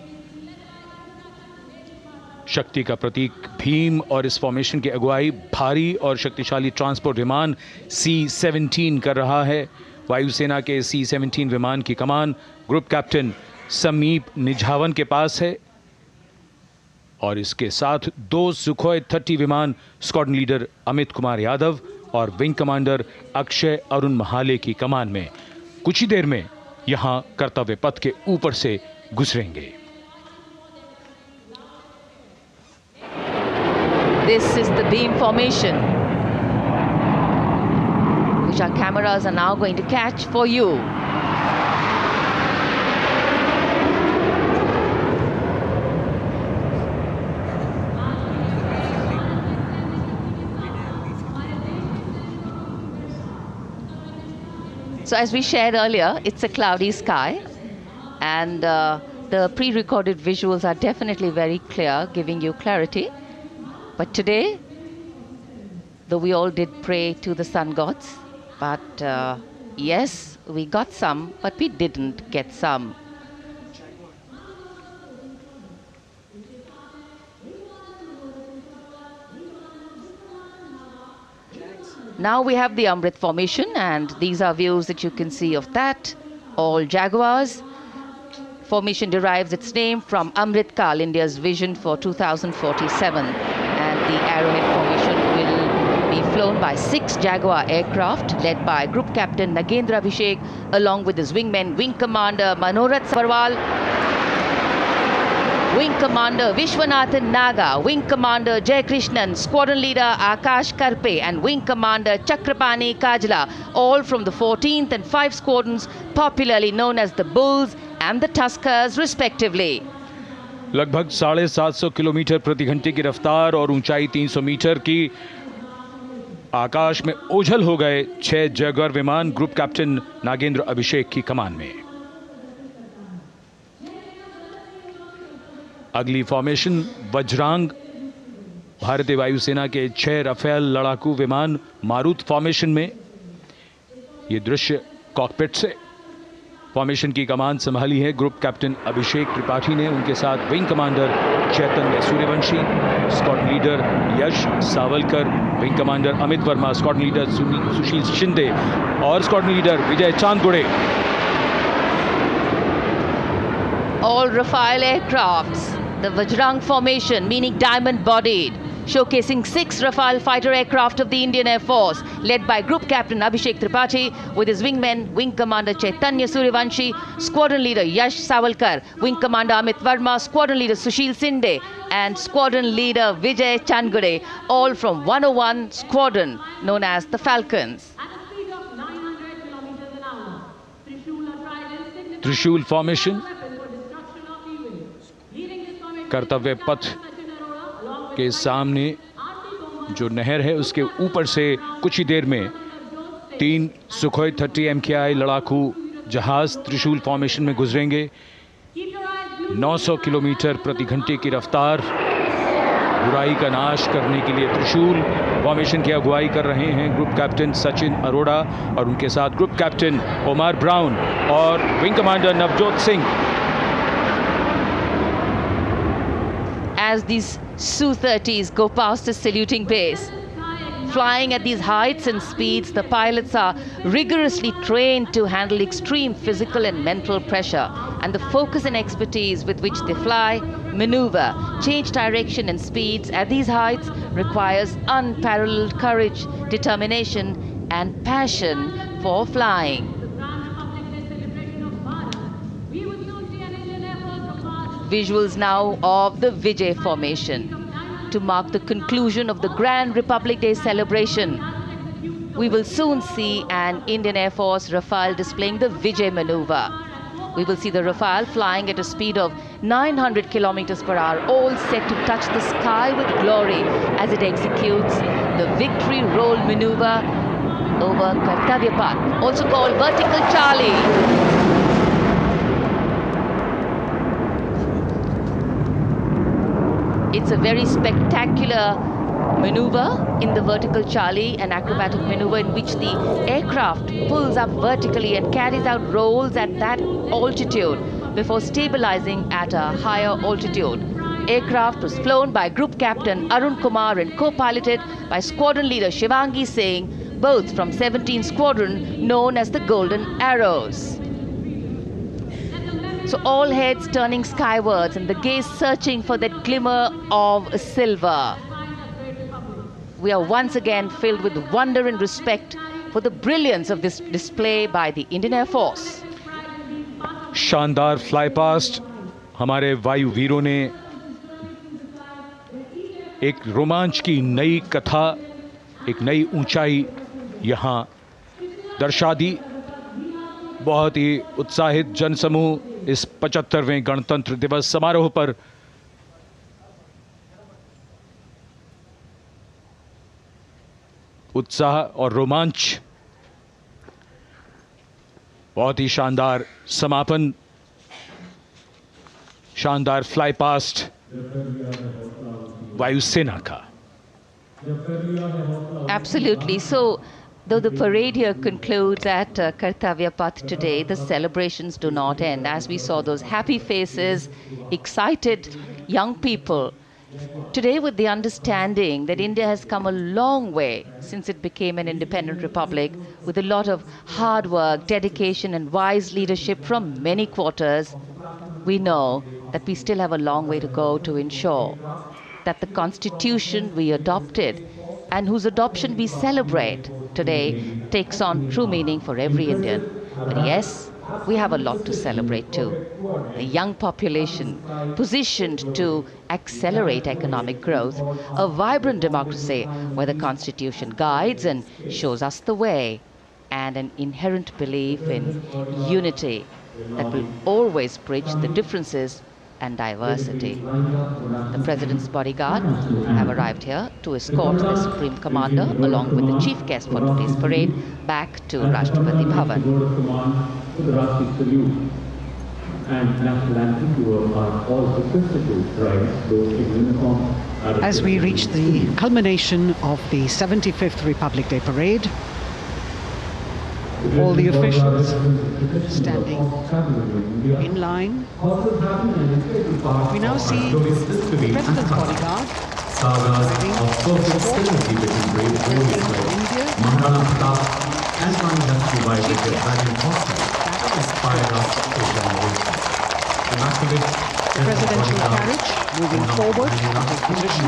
शक्ति का प्रतीक भीम और इस फॉर्मेशन की अगुवाई भारी और शक्तिशाली ट्रांसपोर्ट विमान C-17 कर रहा है। वायुसेना के C-17 विमान की कमान ग्रुप कैप्टन समीप निझावन के पास है और इसके साथ 2 सुखोई 30 विमान स्क्वाड्रन लीडर अमित कुमार यादव और विंग कमांडर अक्षय अरुण महाले की कमान में कुछ ही देर में यहां कर्तव्य पथ के ऊपर से गुजरेंगे। This is the beam formation, which our cameras are now going to catch for you. So as we shared earlier, it's a cloudy sky, and the pre-recorded visuals are definitely very clear, giving you clarity. But today, though we all did pray to the sun gods, but yes, we got some, but we didn't get some. Now we have the Amrit formation, and these are views that you can see of that. All Jaguars. Formation derives its name from Amrit Kal, India's vision for 2047. And the Arrowhead formation will be flown by 6 Jaguar aircraft led by Group Captain Nagendra Abhishek along with his wingmen Wing Commander Manorat Sabarwal, Wing Commander Vishwanathan Naga, Wing Commander Jay Krishnan, Squadron Leader Akash Karpe and Wing Commander Chakrapani Kajla, all from the 14th and 5 squadrons popularly known as the Bulls and the Tuskers respectively. लगभग 750 kilometre प्रति घंटे की रफ्तार और ऊंचाई 300 metre की आकाश में ओझल हो गए 6 जैगुआर विमान ग्रुप कैप्टन नागेंद्र अभिषेक की कमान में। अगली फॉर्मेशन वज्रांग, भारतीय वायुसेना के 6 राफेल लड़ाकू विमान मारुत फॉर्मेशन में। ये दृश्य कॉकपिट से। फॉर्मेशन की कमान संभाली है ग्रुप कैप्टन अभिषेक त्रिपाठी ने, उनके साथ wing commander Chaitanya Suryavanshi, squadron leader Yash Savalkar, wing commander Amit Verma, squadron leader Sushil Shinde और squadron leader Vijay Chandgude. All Rafale aircrafts, the Vajrang formation, meaning diamond-bodied, showcasing 6 Rafale fighter aircraft of the Indian Air Force, led by Group Captain Abhishek Tripathi, with his wingmen, Wing Commander Chaitanya Suryavanshi, Squadron Leader Yash Savalkar, Wing Commander Amit Verma, Squadron Leader Sushil Sinde, and Squadron Leader Vijay Chandgade, all from 101 Squadron, known as the Falcons. त्रिशूल formation, कर्तव्य पथ के सामने जो नहर है उसके ऊपर से कुछ ही देर में 3 सुखोई 30 MKI लड़ाकू जहाज त्रिशूल फॉर्मेशन में गुजरेंगे। 900 किलोमीटर प्रति घंटे की रफ्तार बुराई का नाश करने के लिए त्रिशूल फॉर्मेशन की अगुवाई कर रहे हैं ग्रुप कैप्टन सचिन अरोड़ा और उनके साथ ग्रुप कैप्टन ओमार ब्राउन और wing commander Navjot Singh. As these Su-30s go past the saluting base, flying at these heights and speeds, the pilots are rigorously trained to handle extreme physical and mental pressure, and the focus and expertise with which they fly, maneuver, change direction and speeds at these heights requires unparalleled courage, determination and passion for flying. Visuals now of the Vijay formation to mark the conclusion of the Grand Republic Day celebration. We will soon see an Indian Air Force Rafale displaying the Vijay maneuver. We will see the Rafale flying at a speed of 900 kilometers per hour, all set to touch the sky with glory as it executes the victory roll maneuver over Kartavya Path, also called Vertical Charlie. It's a very spectacular maneuver in the Vertical Charlie, an acrobatic maneuver in which the aircraft pulls up vertically and carries out rolls at that altitude before stabilizing at a higher altitude. Aircraft was flown by Group Captain Arun Kumar and co-piloted by Squadron Leader Shivangi Singh, both from 17th Squadron known as the Golden Arrows. So all heads turning skywards and the gaze searching for that glimmer of silver. We are once again filled with wonder and respect for the brilliance of this display by the Indian Air Force. शानदार fly past हमारे वायु वीरों ने एक रोमांच की नई कथा, एक नई ऊंचाई यहाँ दर्शा दी। बहुत ही उत्साहित जनसमूह इस 75वें गणतंत्र दिवस समारोह पर उत्साह और रोमांच, बहुत ही शानदार समापन, शानदार फ्लाई पास्ट वायुसेना का। Absolutely. So, though the parade here concludes at Kartavya Path today, the celebrations do not end. As we saw those happy faces, excited young people, today with the understanding that India has come a long way since it became an independent republic, with a lot of hard work, dedication and wise leadership from many quarters, we know that we still have a long way to go to ensure that the constitution we adopted and whose adoption we celebrate today takes on true meaning for every Indian. But yes, we have a lot to celebrate too. A young population positioned to accelerate economic growth, a vibrant democracy where the constitution guides and shows us the way, and an inherent belief in unity that will always bridge the differences and diversity. The President's bodyguard have arrived here to escort the Supreme Commander along with the chief guest for today's parade back to Rashtrapati Bhavan. As we reach the culmination of the 75th Republic Day Parade, all the officials standing in line. We now see the President's bodyguard arriving to escort the presidential carriage moving forward into position.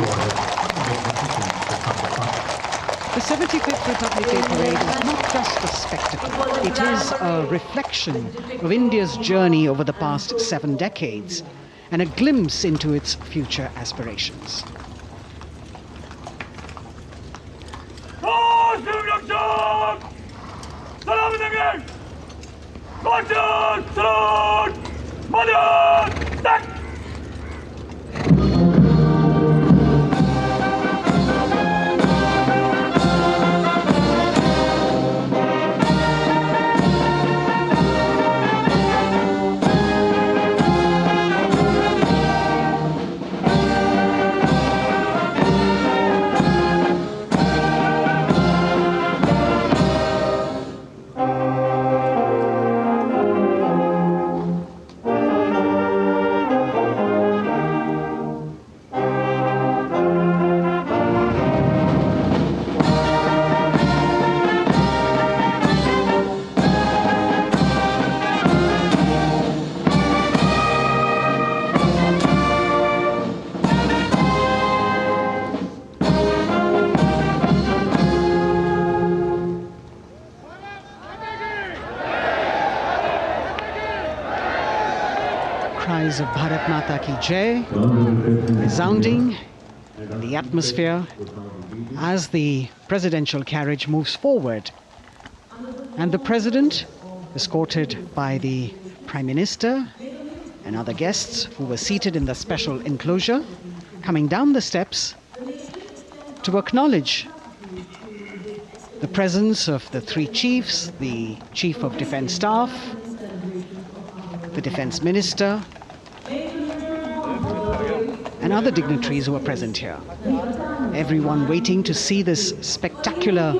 The 75th Republic Day Parade is not just a spectacle. It is a reflection of India's journey over the past 7 decades and a glimpse into its future aspirations. cries of Bharat Mata Ki Jai resounding in the atmosphere as the presidential carriage moves forward. And the president, escorted by the Prime Minister and other guests who were seated in the special enclosure, coming down the steps to acknowledge the presence of the three chiefs, the Chief of Defence Staff, the Defence Minister, and other dignitaries who are present here. Everyone waiting to see this spectacular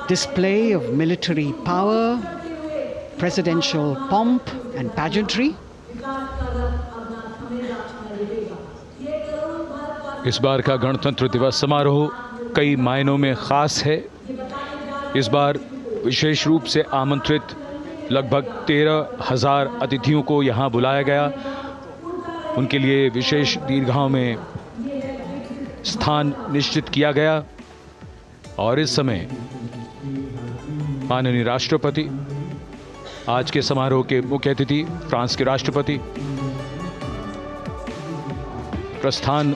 display of military power, presidential pomp and pageantry. इस बार का गणतंत्र दिवस समारोह कई मायनों में खास है। इस बार विशेष रूप से आमंत्रित लगभग 13,000 अतिथियों को यहाँ बुलाया गया। उनके लिए विशेष दीर्घाओं में स्थान निश्चित किया गया और इस समय माननीय राष्ट्रपति, आज के समारोह के मुख्य अतिथि फ्रांस के राष्ट्रपति प्रस्थान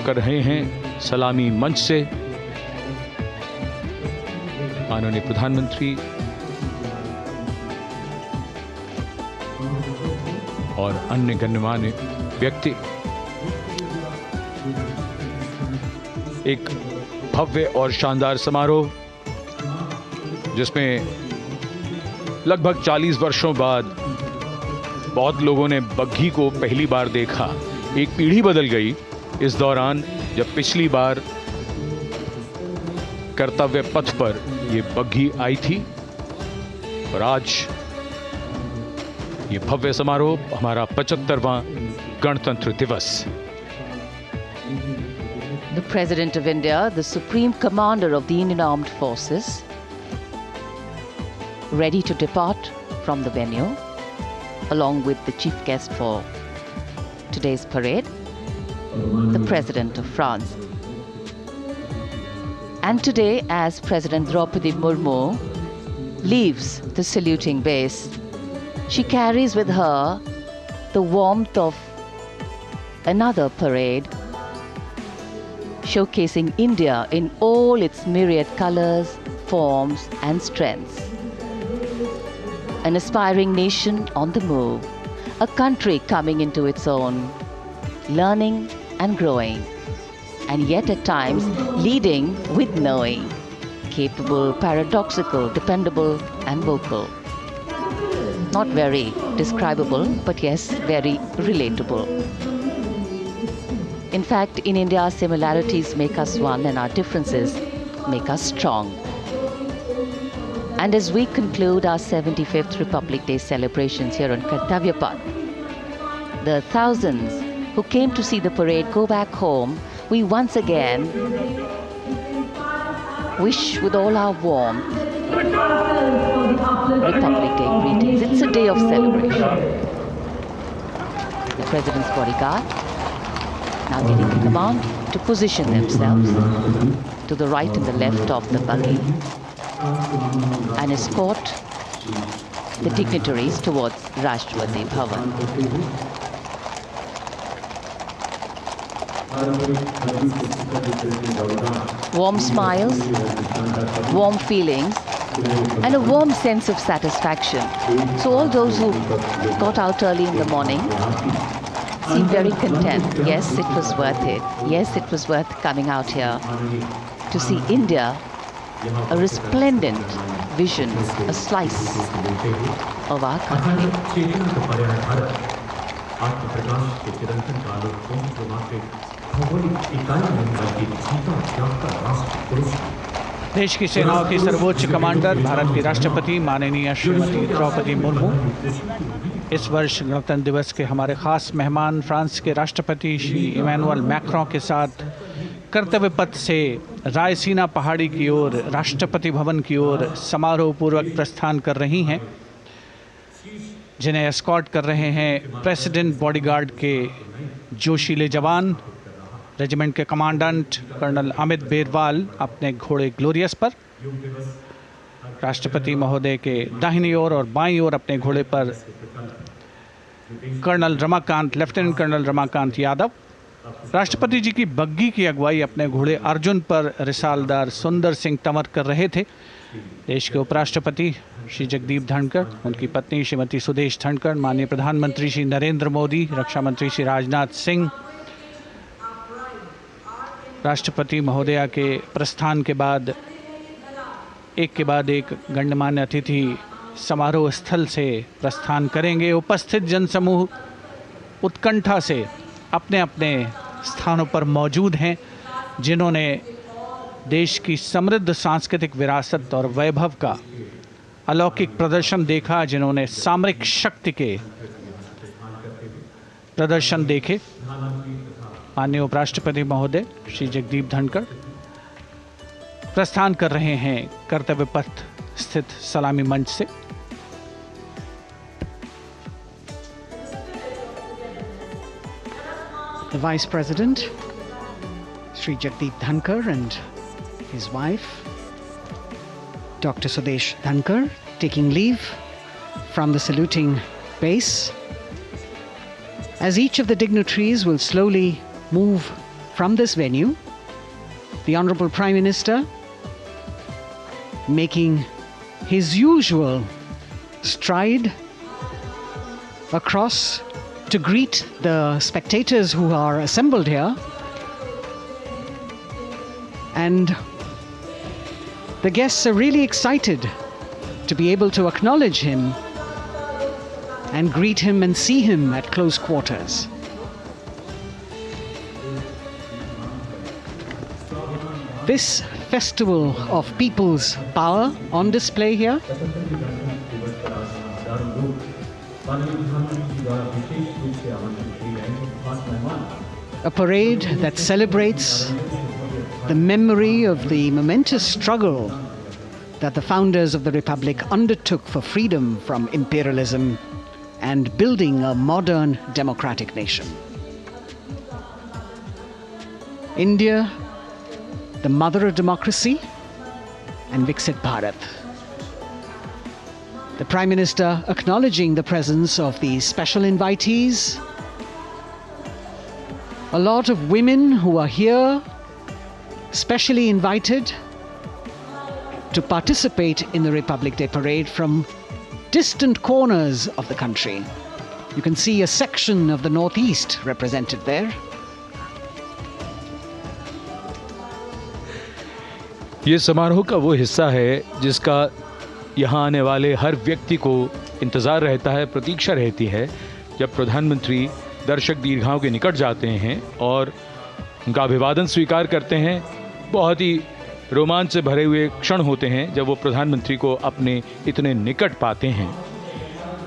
कर रहे हैं सलामी मंच से। माननीय प्रधानमंत्री और अन्य गण्यमान्य व्यक्ति एक भव्य और शानदार समारोह जिसमें लगभग 40 वर्षों बाद बहुत लोगों ने बग्घी को पहली बार देखा। एक पीढ़ी बदल गई इस दौरान जब पिछली बार कर्तव्य पथ पर ये बग्घी आई थी और आज ये भव्य समारोह हमारा 75वां गणतंत्र दिवस। The President of India, the Supreme Commander of the Indian Armed Forces, ready to depart from the venue along with the chief guest for today's parade, the President of France. And today, as President Draupadi Murmu leaves the saluting base, she carries with her the warmth of another parade, showcasing India in all its myriad colors, forms and strengths. An aspiring nation on the move, a country coming into its own, learning and growing, and yet at times leading with knowing, capable, paradoxical, dependable and vocal. Not very describable, but yes, very relatable. In fact, in India, similarities make us one and our differences make us strong. And as we conclude our 75th Republic Day celebrations here on Kartavya Path, the thousands who came to see the parade go back home, we once again wish with all our warmth Republic Day greetings. It's a day of celebration. The President's bodyguard now getting the command to position themselves to the right and the left of the buggy and escort the dignitaries towards Rashtrapati Bhavan. Warm smiles, warm feelings, and a warm sense of satisfaction. So all those who got out early in the morning seem very content. Yes, it was worth it. Yes, it was worth coming out here to see India, a resplendent vision, a slice of our country. देश की सेनाओं की सर्वोच्च commander Bharat की राष्ट्रपति माननीय श्रीमती द्रौपदी मुर्मू इस वर्ष गणतंत्र दिवस के हमारे खास मेहमान फ्रांस के राष्ट्रपति श्री इमैनुअल मैक्रों के साथ कर्तव्य पथ से रायसीना पहाड़ी की ओर राष्ट्रपति भवन की ओर समारोह पूर्वक प्रस्थान कर रही हैं, जिन्हें एस्कॉर्ट कर रहे हैं प्रेसिडेंट बॉडीगार्ड के जोशीले जवान, रेजिमेंट के कमांडेंट कर्नल अमित बेरवाल अपने घोड़े ग्लोरियस पर, राष्ट्रपति महोदय के दाहिनी ओर और बाईं ओर अपने घोड़े पर लेफ्टिनेंट कर्नल रमाकांत यादव। राष्ट्रपति जी की बग्घी की अगुवाई अपने घोड़े अर्जुन पर रिसालदार सुंदर सिंह तंवर कर रहे थे। देश के उपराष्ट्रपति श्री जगदीप धनखड़, उनकी पत्नी श्रीमती सुदेश धनखड़, माननीय प्रधानमंत्री श्री नरेंद्र मोदी, रक्षा मंत्री श्री राजनाथ सिंह, राष्ट्रपति महोदया के प्रस्थान के बाद एक के बाद एक गण्यमान्य अतिथि समारोह स्थल से प्रस्थान करेंगे। उपस्थित जनसमूह उत्कंठा से अपने अपने स्थानों पर मौजूद हैं, जिन्होंने देश की समृद्ध सांस्कृतिक विरासत और वैभव का अलौकिक प्रदर्शन देखा, जिन्होंने सामरिक शक्ति के प्रदर्शन देखे। माननीय उपराष्ट्रपति महोदय श्री जगदीप धनखड़ प्रस्थान कर रहे हैं कर्तव्य पथ स्थित सलामी मंच से। The Vice President, Sri Jagdeep Dhankar, and his wife, Dr. Sudesh Dhankar, taking leave from the saluting base. As each of the dignitaries will slowly move from this venue, the Honorable Prime Minister, making his usual stride across to greet the spectators who are assembled here, and the guests are really excited to be able to acknowledge him and greet him and see him at close quarters. This festival of people's power on display here, a parade that celebrates the memory of the momentous struggle that the founders of the Republic undertook for freedom from imperialism and building a modern democratic nation. India, the mother of democracy, and Viksit Bharat. The Prime Minister acknowledging the presence of these special invitees, a lot of women who are here, specially invited to participate in the Republic Day Parade from distant corners of the country. You can see a section of the Northeast represented there. ये समारोह का वो हिस्सा है जिसका यहाँ आने वाले हर व्यक्ति को इंतज़ार रहता है, प्रतीक्षा रहती है, जब प्रधानमंत्री दर्शक दीर्घाओं के निकट जाते हैं और उनका अभिवादन स्वीकार करते हैं। बहुत ही रोमांच से भरे हुए क्षण होते हैं जब वो प्रधानमंत्री को अपने इतने निकट पाते हैं।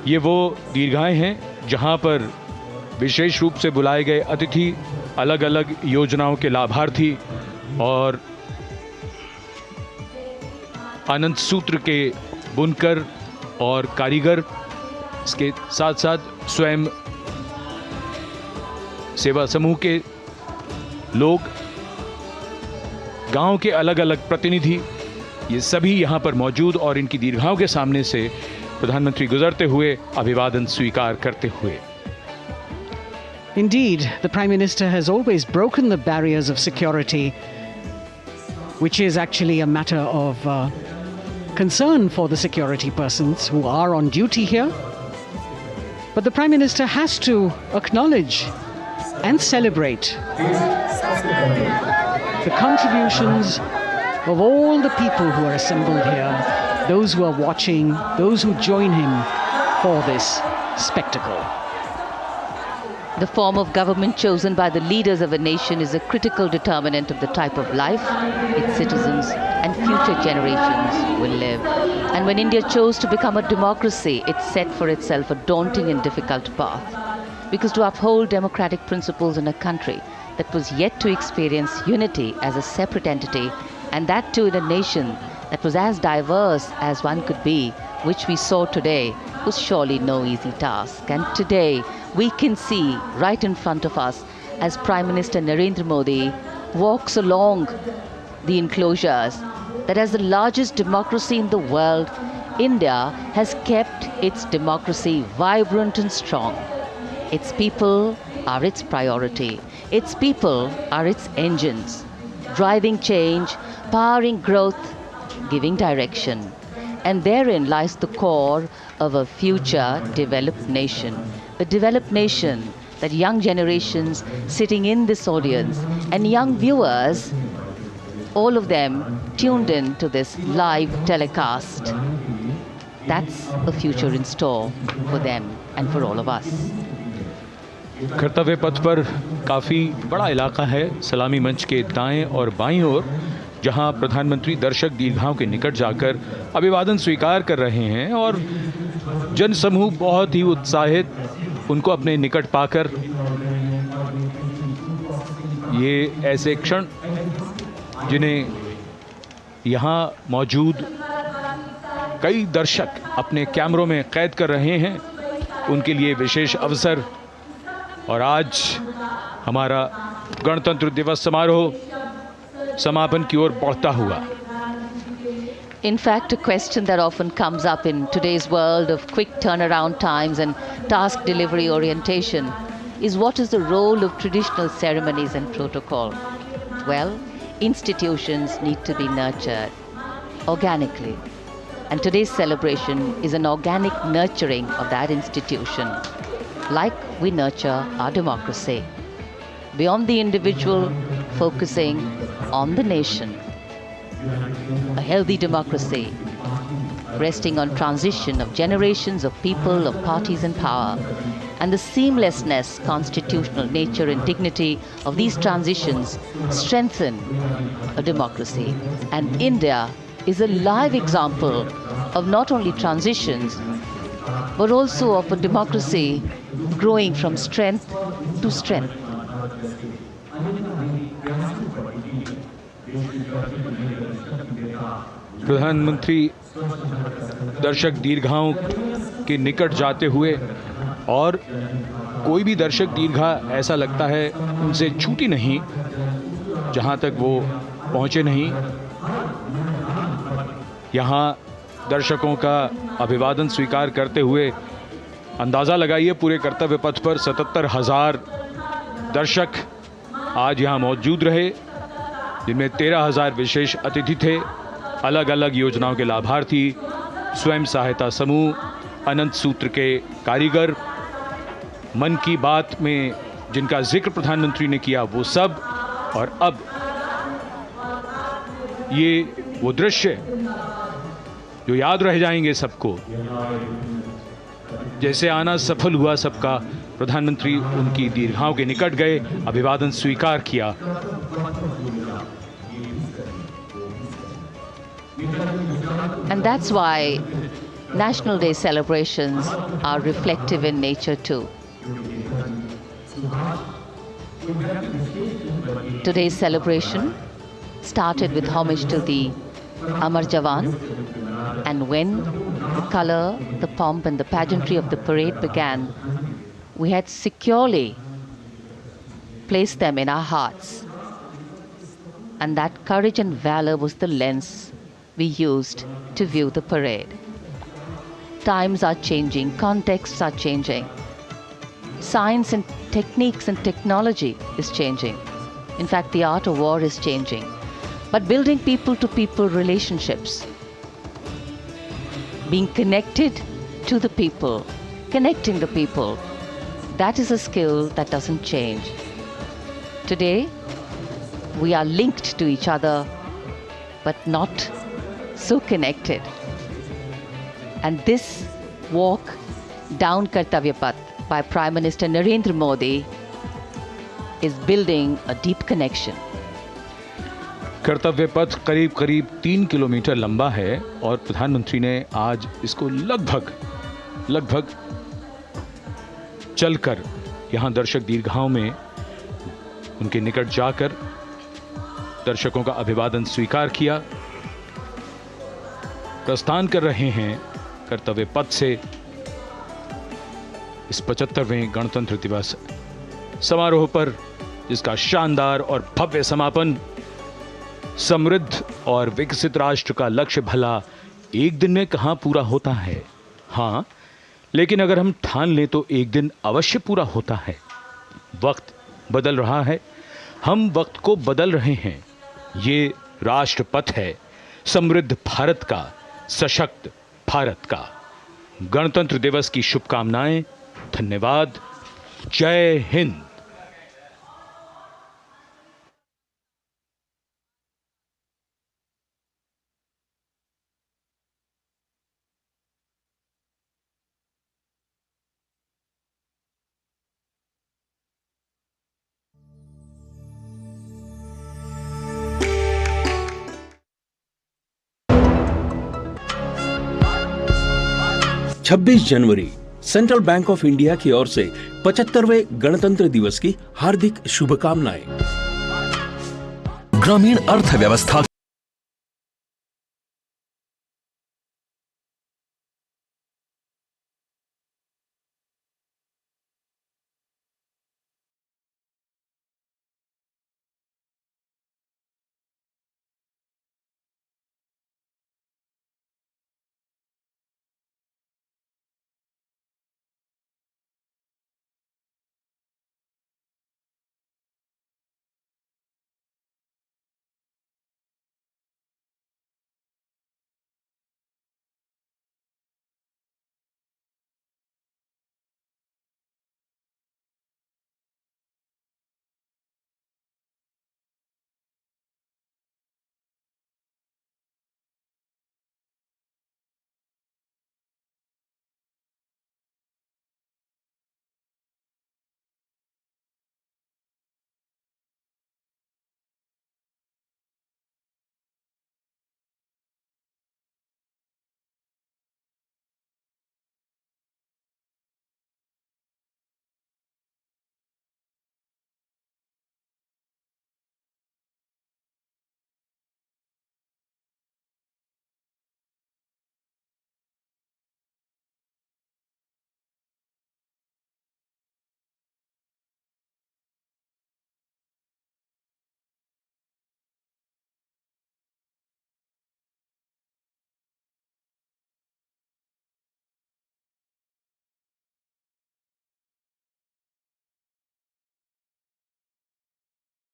ये वो दीर्घाएं हैं जहाँ पर विशेष रूप से बुलाए गए अतिथि, अलग अलग योजनाओं के लाभार्थी और आनंद सूत्र के बुनकर और कारीगर, इसके साथ साथ स्वयं सेवा समूह के लोग, गांव के अलग अलग प्रतिनिधि, ये सभी यहाँ पर मौजूद और इनकी दीर्घाओं के सामने से प्रधानमंत्री गुजरते हुए अभिवादन स्वीकार करते हुए। Indeed, the Prime Minister has always broken the barriers of security, which is actually a matter of concern for the security persons who are on duty here. But the Prime Minister has to acknowledge and celebrate the contributions of all the people who are assembled here, those who are watching, those who join him for this spectacle. The form of government chosen by the leaders of a nation is a critical determinant of the type of life its citizens and future generations will live. And when India chose to become a democracy, it set for itself a daunting and difficult path. Because to uphold democratic principles in a country that was yet to experience unity as a separate entity, and that too in a nation that was as diverse as one could be, which we saw today, was surely no easy task. And today, we can see right in front of us as Prime Minister Narendra Modi walks along the enclosures that as the largest democracy in the world, India has kept its democracy vibrant and strong. Its people are its priority. Its people are its engines, driving change, powering growth, giving direction. And therein lies the core of a future developed nation. A developed nation that young generations sitting in this audience and young viewers, all of them tuned in to this live telecast. That's a future in store for them and for all of us. कर्तव्य पथ पर काफ़ी बड़ा इलाका है सलामी मंच के दाएं और बाईं ओर, जहां प्रधानमंत्री दर्शक दीर्घाओं के निकट जाकर अभिवादन स्वीकार कर रहे हैं और जनसमूह बहुत ही उत्साहित उनको अपने निकट पाकर ये ऐसे क्षण जिन्हें यहाँ मौजूद कई दर्शक अपने कैमरों में कैद कर रहे हैं, उनके लिए विशेष अवसर। और आज हमारा गणतंत्र दिवस समारोह समापन की ओर बढ़ता हुआ। In fact, a question that often comes up in today's world of quick turnaround times and task delivery orientation is what is the role of traditional ceremonies and protocol? Well, institutions need to be nurtured organically. And today's celebration is an organic nurturing of that institution, like we nurture our democracy. Beyond the individual, focusing on the nation. A healthy democracy, resting on transition of generations of people, of parties in power, and the seamlessness, constitutional nature and dignity of these transitions strengthen a democracy. And India is a live example of not only transitions, but also of a democracy growing from strength to strength. प्रधानमंत्री दर्शक दीर्घाओं के निकट जाते हुए, और कोई भी दर्शक दीर्घा ऐसा लगता है उनसे छूटी नहीं जहां तक वो पहुंचे नहीं। यहाँ दर्शकों का अभिवादन स्वीकार करते हुए अंदाज़ा लगाइए, पूरे कर्तव्य पथ पर 77,000 दर्शक आज यहाँ मौजूद रहे, जिनमें 13,000 विशेष अतिथि थे, अलग अलग योजनाओं के लाभार्थी, स्वयं सहायता समूह, अनंत सूत्र के कारीगर, मन की बात में जिनका जिक्र प्रधानमंत्री ने किया वो सब। और अब ये वो दृश्य जो याद रह जाएंगे सबको, जैसे आना सफल हुआ सबका, प्रधानमंत्री उनकी दीर्घाओं के निकट गए, अभिवादन स्वीकार किया। And that's why National Day celebrations are reflective in nature too. Today's celebration started with homage to the Amar Jawan, and when the color, the pomp and the pageantry of the parade began, we had securely placed them in our hearts. And that courage and valor was the lens we used to view the parade. Times are changing, contexts are changing. Science and techniques and technology is changing. In fact, the art of war is changing. But building people-to-people relationships, being connected to the people, connecting the people, that is a skill that doesn't change. Today, we are linked to each other, but not so connected. And this walk down Kartavya Path by Prime Minister Narendra Modi is building a deep connection. कर्तव्य पथ करीब करीब 3 kilometre लंबा है और प्रधानमंत्री ने आज इसको लगभग चलकर यहाँ दर्शक दीर्घाओं में उनके निकट जाकर दर्शकों का अभिवादन स्वीकार किया। प्रस्थान कर रहे हैं कर्तव्य पथ से इस 75वें गणतंत्र दिवस समारोह पर, जिसका शानदार और भव्य समापन समृद्ध और विकसित राष्ट्र का लक्ष्य भला एक दिन में कहां पूरा होता है। हाँ, लेकिन अगर हम ठान लें तो एक दिन अवश्य पूरा होता है। वक्त बदल रहा है, हम वक्त को बदल रहे हैं। ये राष्ट्रपथ है समृद्ध भारत का, सशक्त भारत का। गणतंत्र दिवस की शुभकामनाएं। धन्यवाद। जय हिंद। छब्बीस जनवरी सेंट्रल बैंक ऑफ इंडिया की ओर से 75वें गणतंत्र दिवस की हार्दिक शुभकामनाएं। ग्रामीण अर्थव्यवस्था